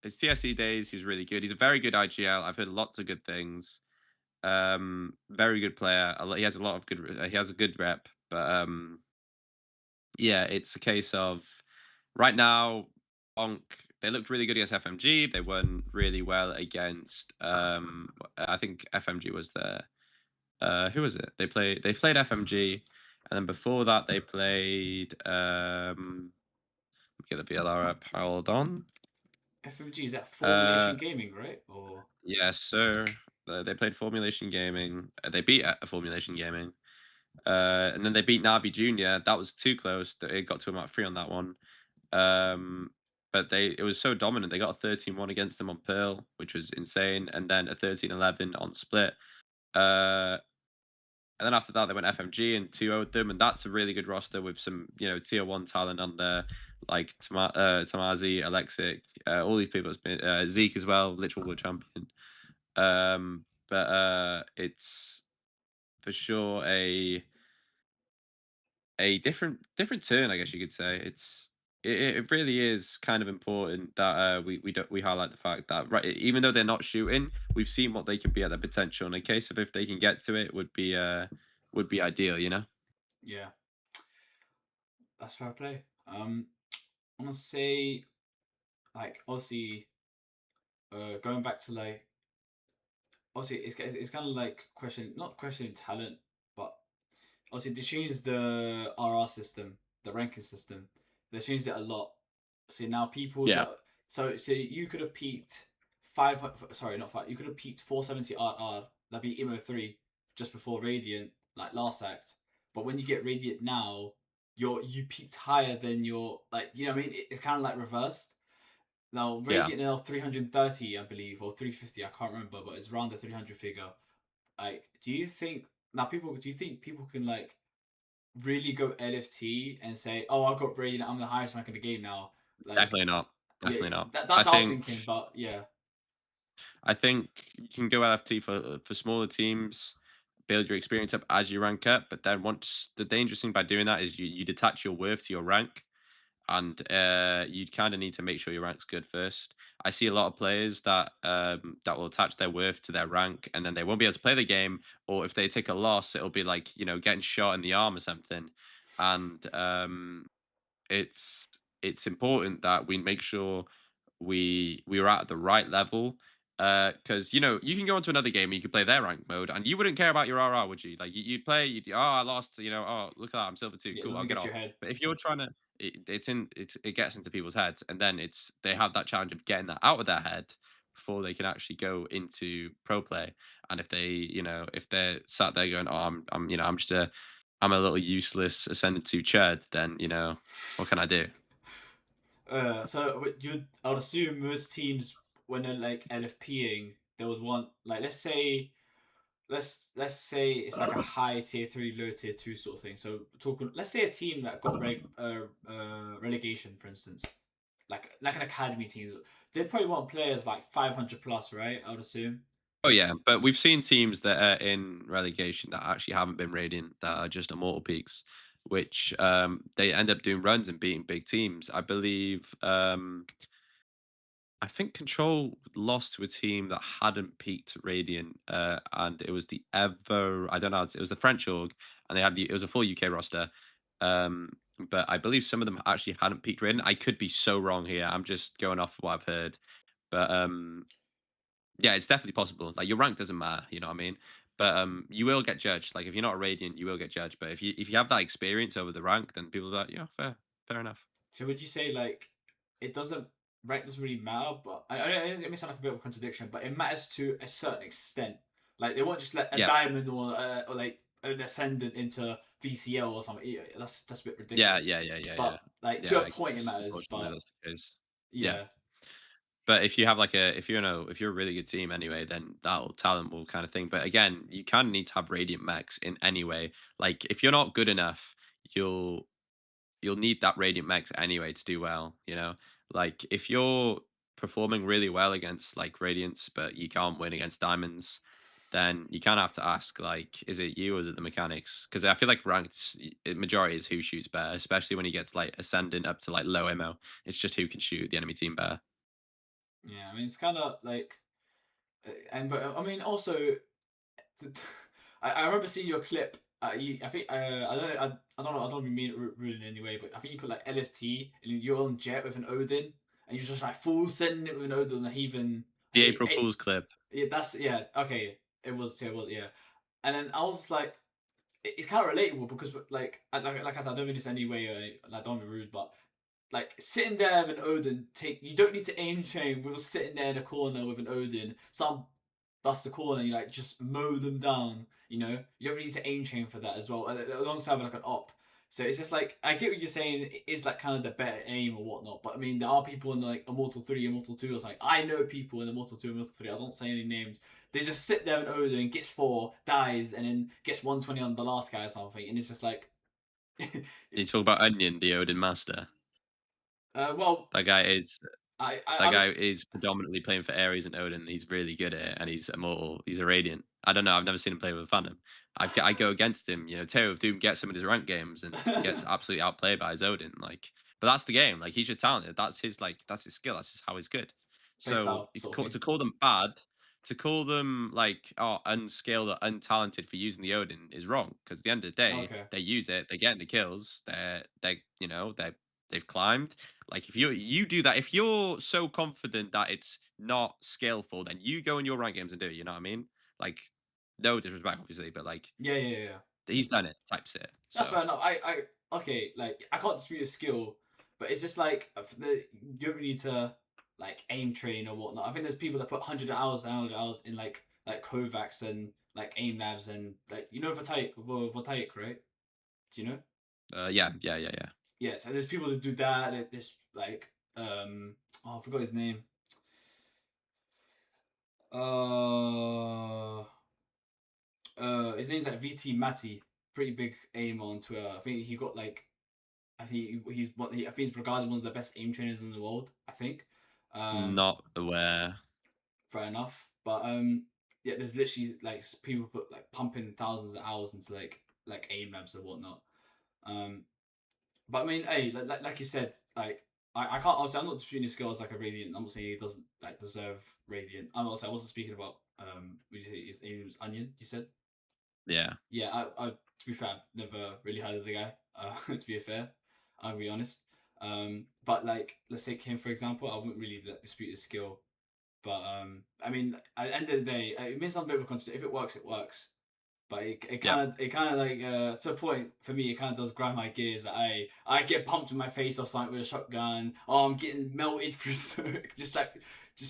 His TSE days, he's really good. He's a very good IGL. I've heard lots of good things. Very good player. He has a lot of good. He has a good rep, but yeah, it's a case of right now. Onk, they looked really good against FMG. They won really well against. I think FMG was there. Who was it? They played FMG, and then before that they played. Get the VLR up. Hold on. FMG, is that Uh, Formulation Gaming, right? Or yes, sir. They played Formulation Gaming. They beat Formulation Gaming. And then they beat Navi Junior. That was too close. It got to a map 3 on that one. Um, but it was so dominant. They got a 13-1 against them on Pearl, which was insane, and then a 13-11 on Split. Uh, and then after that, they went FMG and 2-0'd them, and that's a really good roster with some, tier 1 talent on there, like Tamazi, Alexic, all these people. It's been Zeke as well, literal world champion. But it's for sure a different turn, I guess you could say. It really is kind of important that we highlight the fact that right, even though they're not shooting, we've seen what they can be at their potential. In a case of if they can get to it, would be ideal, you know. yeah, that's fair play. I want to say like obviously, going back to like obviously it's kind of like not questioning talent, but obviously they changed the RR system, the ranking system. They changed it a lot. So now people Yeah. that so you could have peaked five. Sorry, not five. You could have peaked 470 RR. That'd be Imo 3 just before Radiant, like last act. But when you get Radiant now, you peaked higher than your like you know what I mean. It's kind of like reversed. Now Yeah, Radiant now 330, I believe, or 350. I can't remember, but it's around the 300 figure. Like, do you think now people? Do you think people can like really go LFT and say, "Oh, I got Radiant. I'm the highest rank in the game now." Like, definitely not. yeah, Definitely not. I that's what I was think thinking. But yeah, I think you can go LFT for smaller teams, build your experience up as you rank up. But then once the dangerous thing by doing that is you detach your worth to your rank, and you kind of need to make sure your rank's good first. I see a lot of players that will attach their worth to their rank, and then they won't be able to play the game. Or if they take a loss, it'll be like getting shot in the arm or something. And it's it's important that we make sure we are at the right level. Because you can go into another game and you can play their rank mode, and you wouldn't care about your RR, would you? Like you'd play, oh, I lost, oh, look at that, I'm silver two, yeah, it cool, I'll doesn't get get your off. head. But if you're trying to, it gets into people's heads, and then they have that challenge of getting that out of their head before they can actually go into pro play. And if they're sat there going, oh, I'm a little useless ascendant to chad, then what can I do? So I would assume most teams when they're like LFPing, they would want like let's say it's like a high tier three, low tier two sort of thing. So talking, let's say a team that got relegation, for instance, like an academy team, they probably want players like 500 plus, right? I would assume. Oh yeah, but we've seen teams that are in relegation that actually haven't been radiant, that are just immortal peaks, which they end up doing runs and beating big teams. I think Control lost to a team that hadn't peaked Radiant, and it was the ever I don't know, it was the French org, and it was a full UK roster. Um, but I believe some of them actually hadn't peaked Radiant. I could be so wrong here. I'm just going off of what I've heard. But yeah, it's definitely possible. Like your rank doesn't matter, you know what I mean? But you will get judged. Like if you're not a Radiant, you will get judged. But if you have that experience over the rank, then people are like, yeah, fair enough. So would you say like it doesn't rank doesn't really matter, but it may sound like a bit of a contradiction, but it matters to a certain extent. Like they won't just let a Yeah, diamond or like an ascendant into VCL or something. Yeah, that's a bit yeah, ridiculous. yeah, yeah, yeah, yeah. But like to Yeah, a point it matters. unfortunately, But that's the case. Yeah. yeah, But if you have like a if you're a really good team anyway, then that'll talent will kind of thing. But again, you kind of need to have radiant mechs in any way. Like if you're not good enough, you'll you'll need that radiant mechs anyway to do well, you know? Like if you're performing really well against like radiants, but you can't win against diamonds, then you kind of have to ask like, is it you or is it the mechanics? Because I feel like ranked majority is who shoots better, especially when he gets like ascendant up to like low MO. It's just who can shoot the enemy team better. yeah. I mean, it's kind of like, and but I mean also I remember seeing your clip. I think I don't know. I don't mean it rude in any way, but I think you put like LFT and you're on jet with an Odin, and you're just like full sending it with an Odin. Like even The April Fool's clip. yeah, that's yeah. Okay, it was yeah. And then I was just like, it's kind of relatable because like I said, I don't mean this any way. Like don't be rude, but like sitting there with an Odin, you don't need to aim chain. We were sitting there in a corner with an Odin. Some bust the corner, you like just mow them down. You know, you don't need to aim chain for that as well, alongside with like an op. So it's just like I get what you're saying. It is like kind of the better aim or whatnot, but I mean there are people in like Immortal 3, Immortal 2 or something. I know people in Immortal 2, Immortal 3. I don't say any names. They just sit there and Odin gets 4, dies, and then gets 120 on the last guy or something, and it's just like, You talk about Onion, the Odin master. well, That guy is I that don't. guy is predominantly playing for Ares and Odin. He's really good at it, and he's immortal. He's a Radiant. I don't know. I've never seen him play with a Phantom. I go against him. Tail of Doom gets some of his rank games and gets absolutely outplayed by his Odin. Like, but that's the game. Like, he's just talented. That's his skill. That's just how he's good. So Playstyle sort of thing. to call them bad, to call them like unskilled or untalented for using the Odin is wrong. Because at the end of the day, Okay. they use it. They're getting the kills. They've climbed. Like if you do that, if you're so confident that it's not skillful, then you go in your rank games and do it. You know what I mean? Like no disrespect, obviously, but like Yeah. he's done it, type it. That's So fair enough. Okay, like I can't dispute his skill, but it's just like you don't really need to like aim train or whatnot. I think there's people that put hundred hours and hours in like Kovacs and like aim labs and like Voltaic, right? Do you know? Yeah. Yeah, so there's people that do that. There's like oh, I forgot his name. Uh, his name's like VT Matty. Pretty big aim on Twitter. I think he got like I think I think he's regarded one of the best aim trainers in the world. I think. Um, Not aware. Fair enough. But yeah, there's literally like people put like pumping thousands of hours into like aim labs and whatnot. Um, but I mean, hey, like you said, like I can't obviously I'm not disputing his skills like a Radiant. I'm not saying he doesn't like deserve Radiant. I'm not saying I wasn't speaking about would you say his name was Onion, you said? Yeah. Yeah, I to be fair, I've never really heard of the guy. To be fair, I'll be honest. But like let's take him for example, I wouldn't really like, dispute his skill. But I mean, at the end of the day, it means some bit of a contradiction. If it works, it works. But Yeah. it kind of like to a point for me, it kind of does grind my gears. That I get pumped in my face or something with a shotgun. Oh, I'm getting melted through just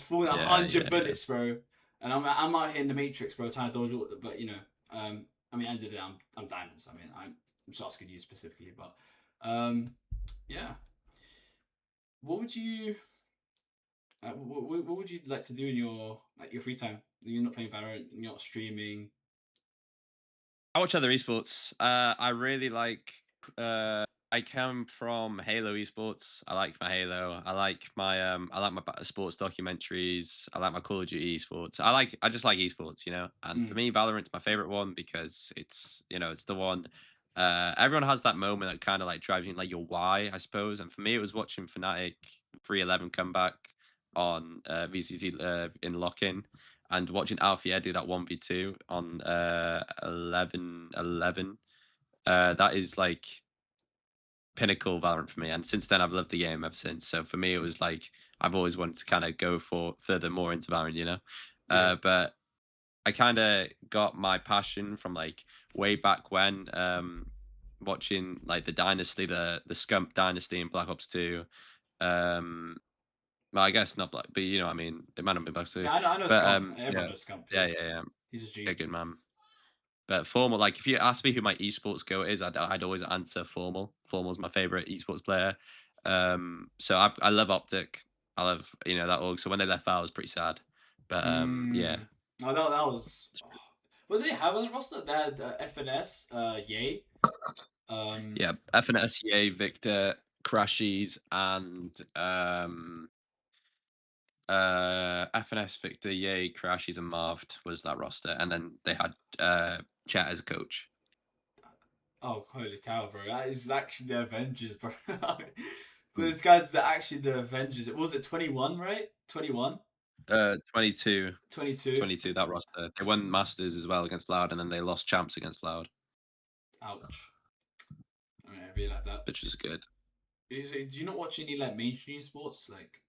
falling a Yeah. hundred Yeah. bullets, bro. And I'm out here in the Matrix, bro, trying to dodge all. But you know, I mean, at the end of the day, I'm diamonds. I mean, I'm just asking you specifically, but yeah. What would you what would you like to do in your free time? You're not playing Valorant. You're not streaming. I watch other esports. I really like. I come from Halo esports. I like my Halo. I like my sports documentaries. I like my Call of Duty esports. I just like esports, you know. And for Mm. me, Valorant's my favorite one because it's the one. Everyone has that moment that kind of like drives you like your why, I suppose. And for me, it was watching Fnatic 311 come back on VCT in lock-in and watching Alfie do that 1v2 on 11-11, that is like pinnacle Valorant for me. And since then, I've loved the game ever since. So for me, it was like I've always wanted to kind of go for further more into Valorant, you know. Yeah. But I kind of got my passion from like way back when, watching like the Dynasty, the Scump Dynasty in Black Ops 2. Um, well, I guess not Black, but you know what I mean. It might not be Black 2, Yeah, I know but Scump. yeah, Everyone knows Scump. yeah, Yeah, yeah, yeah. he's a Yeah, G. good man. But Formal, like if you ask me who my esports go is, I'd always answer Formal. Formal's my favorite esports player. So I love Optic. I love that org. So when they left, I was pretty sad. But yeah, Mm. Oh, that was. Oh. What did they have on the roster? They had FNS, Yay. Um, yeah. FNS, EA, Victor, Crashies, and FNS, Victor, Yay, Crashies, and Marved was that roster, and then they had Chat as a coach. oh, holy cow, bro! That is actually the Avengers, bro. Mm. Those guys are actually the Avengers. It was it 21, right? 21, 22, 22. 22, that roster. They won Masters as well against Loud, and then they lost champs against Loud, Ouch. I mean, it'd be like that. which was good. Do you not watch any like mainstream sports? Like,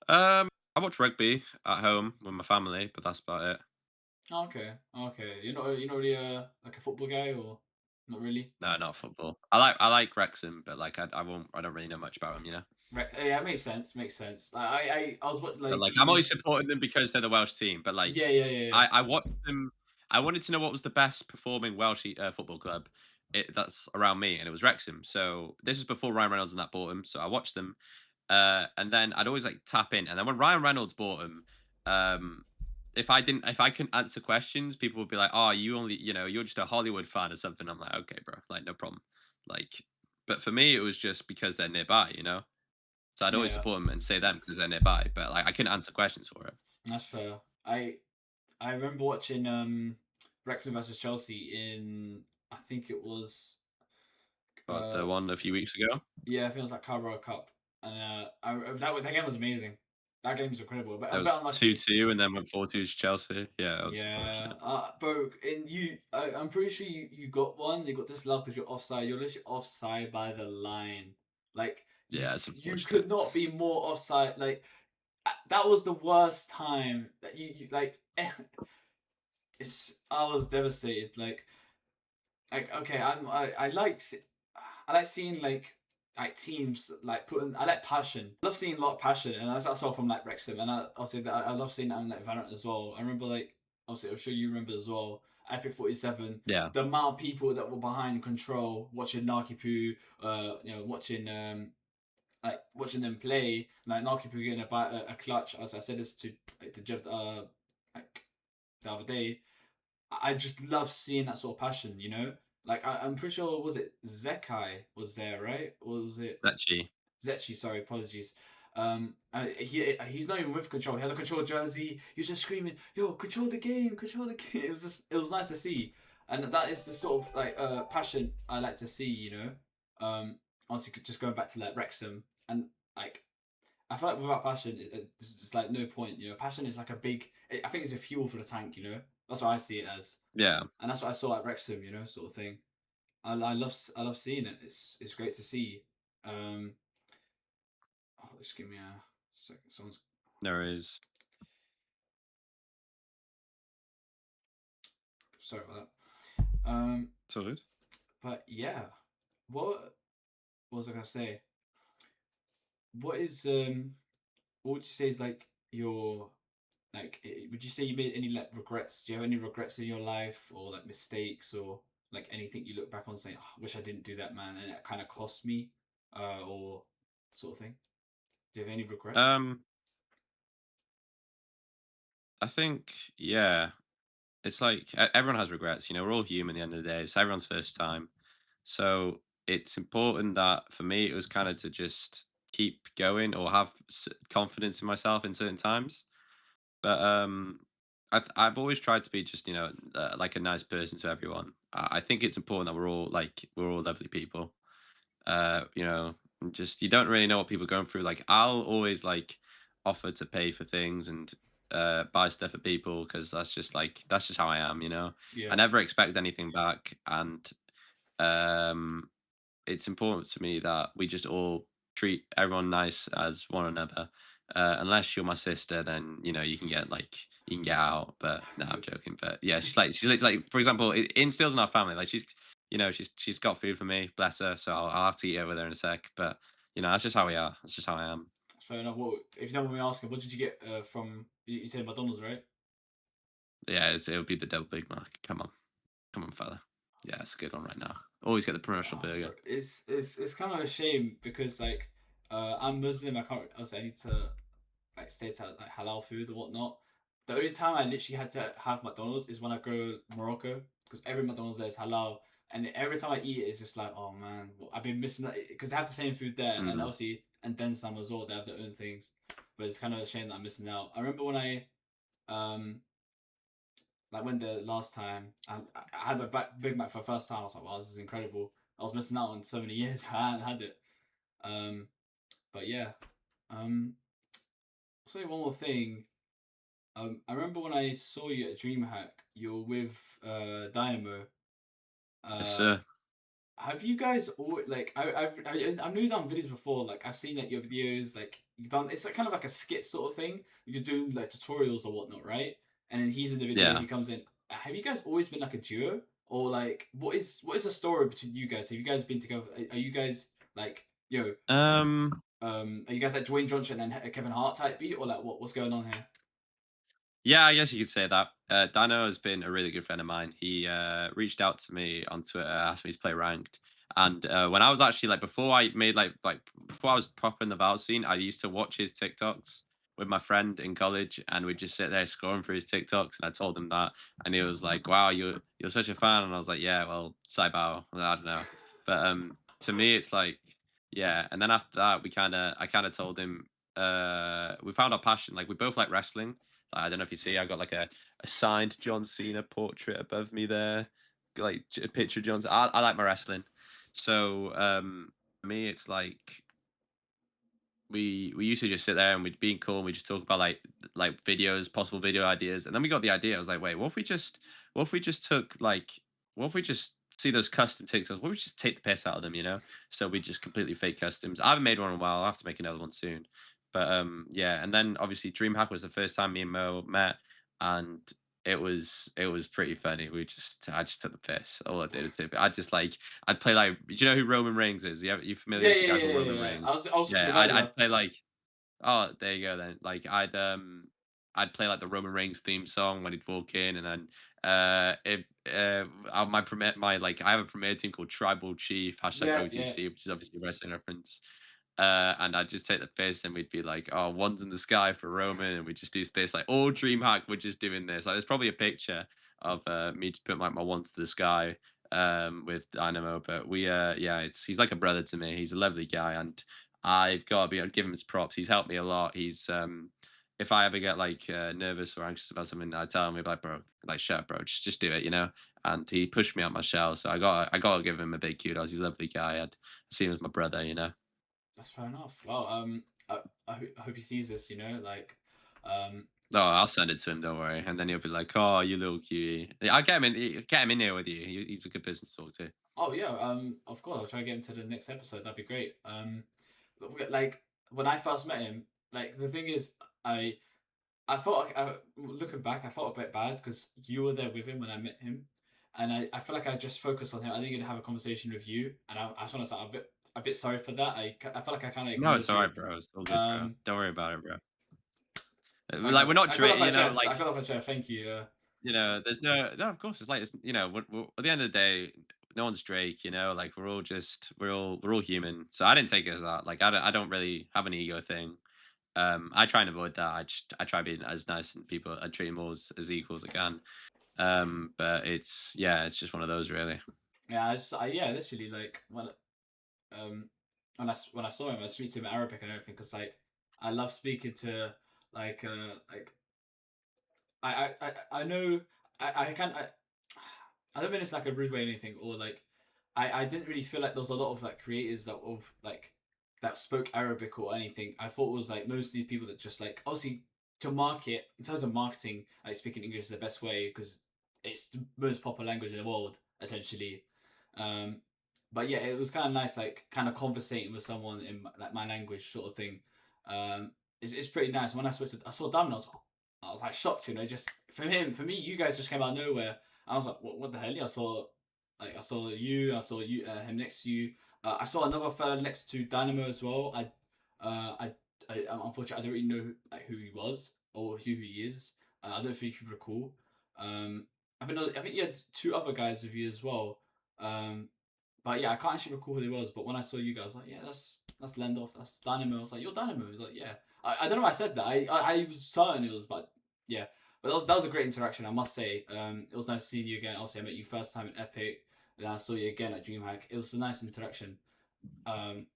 I watch rugby at home with my family, but that's about it. oh, okay, okay. You're not really like a football guy or not really. No, not football. I like Wrexham, but like I don't really know much about them, you know. Yeah, it makes sense. Makes sense. I was what But like like you I'm know. always supporting them because they're the Welsh team. But like Yeah. I watched them. I wanted to know what was the best performing Welsh football club that's around me, and it was Wrexham. So this is before Ryan Reynolds and that bought him. So I watched them, and then I'd always like tap in. And then when Ryan Reynolds bought him, um, if I couldn't answer questions, people would be like, "Oh, you're just a Hollywood fan or something." I'm like, "Okay, bro, like no problem." Like, but for me, it was just because they're nearby, you know. So I'd always Yeah, support them and say them because they're nearby. But like, I couldn't answer questions for it. that's fair. I remember watching Wrexham versus Chelsea in I think it was But uh the one a few weeks ago, yeah I think it was like Carabao Cup and that game was amazing. That game was incredible. But there I'm a bit was two unlucky. two, and then went 4-2 to Chelsea. Yeah, it was Yeah, unfortunate. bro, and I'm pretty sure you got one. You got this luck because you're offside. You're literally offside by the line. Like Yeah, it's you unfortunate. could not be more offside. Like that was the worst time that you like. It's I was devastated. Like okay, I like seeing like teams like putting. I like passion. I love seeing a lot of passion, and that's all from like Wrexham, and I'll say that I love seeing that in like Valorant as well. I remember like obviously I'm sure you remember as well. Epic 47, Yeah, the amount of people that were behind control watching Nakipu, watching watching them play, like Nakipu getting a clutch. As I said this to Jeb like the other day, I just love seeing that sort of passion. Like I'm pretty sure was it Zekai was there, right? Or was it actually, Zetchi? Sorry, apologies. He's not even with control. He had a control jersey. He was just screaming, "Yo, control the game, control the game." It was nice to see, and that is the sort of like passion I like to see. Honestly, just going back to like Wrexham and like I feel like without passion, it's just like no point. Passion is like a big. I think it's a fuel for the tank. That's what I see it as, yeah, and that's what I saw at Wrexham. Sort of thing. I love seeing it. It's great to see. Um, just give me a second. Someone's there is. sorry about that. It's all good. But yeah, what was I gonna say? What is what would you say is like your like? Would you say you made any like regrets? Do you have any regrets in your life or like mistakes or like anything you look back on saying, oh, "I wish I didn't do that, man," and it kind of cost me, or sort of thing? Do you have any regrets? Um, I think yeah, it's like everyone has regrets. We're all human at the end of the day. It's everyone's first time, so it's important that for me it was kind of to just keep going or have confidence in myself in certain times. But I've always tried to be just like a nice person to everyone. I think it's important that we're all lovely people. Just you don't really know what people are going through. Like I'll always like offer to pay for things and buy stuff for people because that's just how I am. I Yeah, never expect anything back, and um, it's important to me that we just all treat everyone nice as one another. Unless you're my sister, then you can get you can get out. But no, I'm joking. But yeah, she's like for example, it instills in our family. Like she's got food for me, bless her. So I'll have to eat over there in a sec. But that's just how we are. That's just how I am. fair enough. What if you don't mind me asking? What did you get from? You said McDonald's, right? Yeah, it'll be the double Big Mac. Come on, fella. Yeah, it's a good one right now. Always get the promotional Oh, bro, burger. it's kind of a shame because like I'm Muslim. I can't. Obviously, I need to like stay to like halal food or whatnot. The only time I literally had to have McDonald's is when I go to Morocco because every McDonald's there is halal, and every time I eat it, it's just like, oh man, I've been missing that because they have the same food there, and Mm. obviously and then some as well. They have their own things, but it's kind of a shame that I'm missing out. I remember when I like when the last time I had my Big Mac for the first time, I was like, wow, this is incredible. I was missing out on so many years I hadn't had it. Um, but yeah. Um, I'll say one more thing. I remember when I saw you at DreamHack, you were with Dynamoh. Yes, Uh, sir. have you guys all like I know you've done videos before. Like I've seen like your videos. Like you've done it's like kind of like a skit sort of thing. You're doing like tutorials or whatnot, right? And then he's in the video. Yeah. He comes in. Have you guys always been like a duo, or like what is the story between you guys? Have you guys been together? Are you guys like Um. are you guys like Dwayne Johnson and Kevin Hart type beat, or like what's going on here? Yeah, I guess you could say that. Dino has been a really good friend of mine. He reached out to me on Twitter, asked me to play ranked. And when I was actually like before I made like before I was proper in the Val scene, I used to watch his TikToks with my friend in college, and we'd just sit there scrolling through his TikToks. And I told him that, and he was like, "Wow, you're such a fan." And I was like, "Yeah, well, Saibao, I don't know." But to me, it's like, yeah. And then after that, I kind of told him, we found our passion. Like we both like wrestling. I don't know if you see, I got like a signed John Cena portrait above me there, like a picture of John. I like my wrestling, so for me, it's like we used to just sit there and we'd be cool and we just talk about like videos, possible video ideas, and then we got the idea. I was like, wait, what if we just took like, what if we just see those custom TikToks? What if we just take the piss out of them, So we just completely fake customs. I haven't made one in a while. I'll have to make another one soon. But yeah, and then obviously DreamHack was the first time me and Mo met, and it was pretty funny. I just took the piss. All I did was I'd play like, do you know who Roman Reigns is? You familiar Yeah, with the yeah, guy yeah, called yeah, Roman yeah. Reigns? I was just Yeah, remember. I'd play like, oh, there you go then. Like I'd play like the Roman Reigns theme song when he'd walk in, and then if my my like I have a premier team called Tribal Chief hashtag Yeah, yeah. OTC, which is obviously a wrestling reference. And I'd just take the piss, and we'd be like, "Oh, one's in the sky for Roman," and we just do this like all DreamHack. We're just doing this. Like, there's probably a picture of me to put my ones to the sky with Dynamoh. But yeah, it's he's like a brother to me. He's a lovely guy, and I'd give him his props. He's helped me a lot. He's if I ever get like nervous or anxious about something, I tell him, like, bro, like, shut up, bro, just do it, you know. And he pushed me out my shell, so I gotta give him a big kudos. He's a lovely guy. I see him as my brother, you know. That's fair enough. Well, I hope he sees this. You know, like, um, No, I'll send it to him. Don't worry, and then he'll be like, "Oh, you little cutie." I get him in here with you. He's a good person to talk to. oh yeah, of course, I'll try to get him to the next episode. That'd be great. Like when I first met him, like the thing is, I felt like looking back, I felt a bit bad because you were there with him when I met him, and I feel like I just focused on him. I didn't get to have a conversation with you, and I just want to say I'm a bit sorry for that. I felt like I kind of No, it's ignored all you. right, bro. It's all good, bro. Um, Don't worry about it, bro. Thank Like you. we're not, I got off my you know, chest. like I got off my chest. Thank you. there's no, of course, it's like you know, at the end of the day, no one's Drake, you know, like we're all human. So I didn't take it as that. Like I don't really have an ego thing. I try and avoid that. I try being as nice and people. I treat them all as equal as I can. But it's just one of those really. Yeah, yeah, literally like um when I saw him, I speak to him in Arabic and everything because like I love speaking to like I know I can't I don't mean it's like a rude way or anything or like I didn't really feel like there was a lot of like creators that of like that spoke Arabic or anything. I thought it was like mostly people that just like obviously to market in terms of marketing, like speaking English is the best way because it's the most popular language in the world essentially. Um, but yeah, it was kind of nice, like kind of conversating with someone in like my language sort of thing. It's pretty nice. When I saw Damon, I was like shocked, you know, just for me, you guys just came out of nowhere. I was like, what the hell? I saw you, him next to you. I saw another fella next to Dynamoh as well. Unfortunately, I don't really know who he was or who he is. I don't think you recall. Um, I think you had two other guys with you as well. Um, but yeah, I can't actually recall who he was. But when I saw you guys, I was like, yeah, that's Lendoth, that's Dynamoh. I was like, you're Dynamoh. I was like, yeah. I don't know why I said that. I was certain it was, but yeah. But that was a great interaction, I must say. It was nice seeing you again. Obviously, I met you first time in Epic, then I saw you again at DreamHack. It was a nice interaction. Um,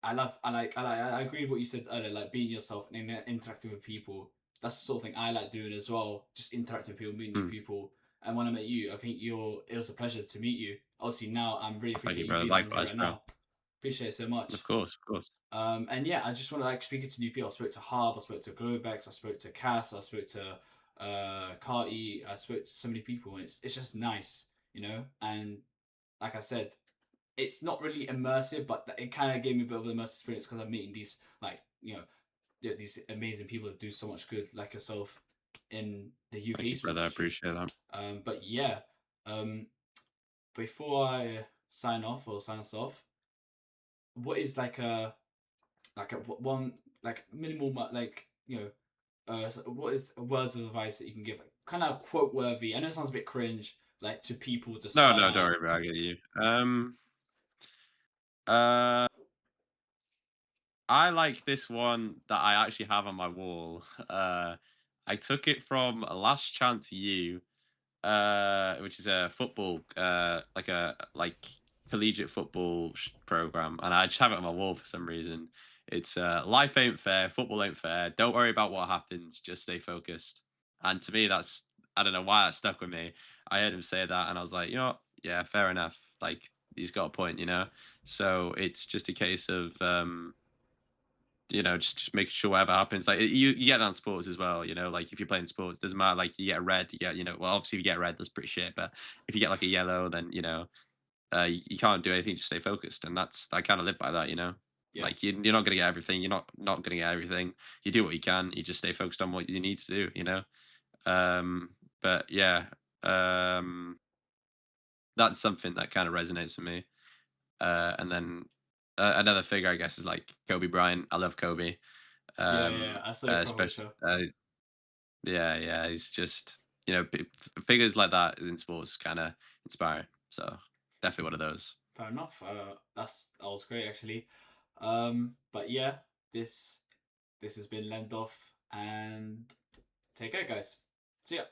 I agree with what you said earlier, like being yourself and interacting with people. That's the sort of thing I like doing as well. Just interacting with people, meeting new Hmm. people. And when I met you, I think it was a pleasure to meet you. Obviously, now I'm really Oh, thank you, appreciate you bro. being on here Likewise, right bro. now. Appreciate it so Of much. course, of course. And yeah, I just want to like speaking to new people. I spoke to Harb, I spoke to Globex, I spoke to Cass, I spoke to Carty, I spoke to so many people, and it's just nice, you know. And like I said, it's not really immersive, but it kind of gave me a bit of an immersive experience because I'm meeting these like these amazing people that do so much good, like yourself, in the Thank UK you, brother. sports I industry. appreciate that. But yeah, um, before I sign off or sign us off, what is like a one like minimal like what is words of advice that you can give, like, kind of quote worthy? I know it sounds a bit cringe, like to people to No, start no, don't out. worry, bro. I get you. Uh, I like this one that I actually have on my wall. I took it from Last Chance You, which is a football, like collegiate football program, and I just have it on my wall for some reason. It's life ain't fair, football ain't fair. Don't worry about what happens, just stay focused. And to me, that's I don't know why that stuck with me. I heard him say that, and I was like, you know what? Yeah, fair enough. Like he's got a point, you know. So it's just a case of just making sure whatever happens. Like you get that in sports as well, you know, like if you're playing sports, doesn't matter. Like you get a red, you get, well, obviously if you get a red, that's pretty shit. But if you get like a yellow, then you can't do anything. Just stay focused, and I kind of live by that, you know. Yeah, Like you're not gonna get everything. You're not gonna get everything. You do what you can. You just stay focused on what you need to do, you know. But yeah, um, that's something that kind of resonates with me. And then another figure, I guess, is like Kobe Bryant. I love Kobe. yeah. I saw your cover Especially picture. Yeah. He's just figures like that in sports kind of inspiring. So definitely one of those. Fair enough. That was great actually. But yeah, this has been Lendoth, and take care, guys. See ya.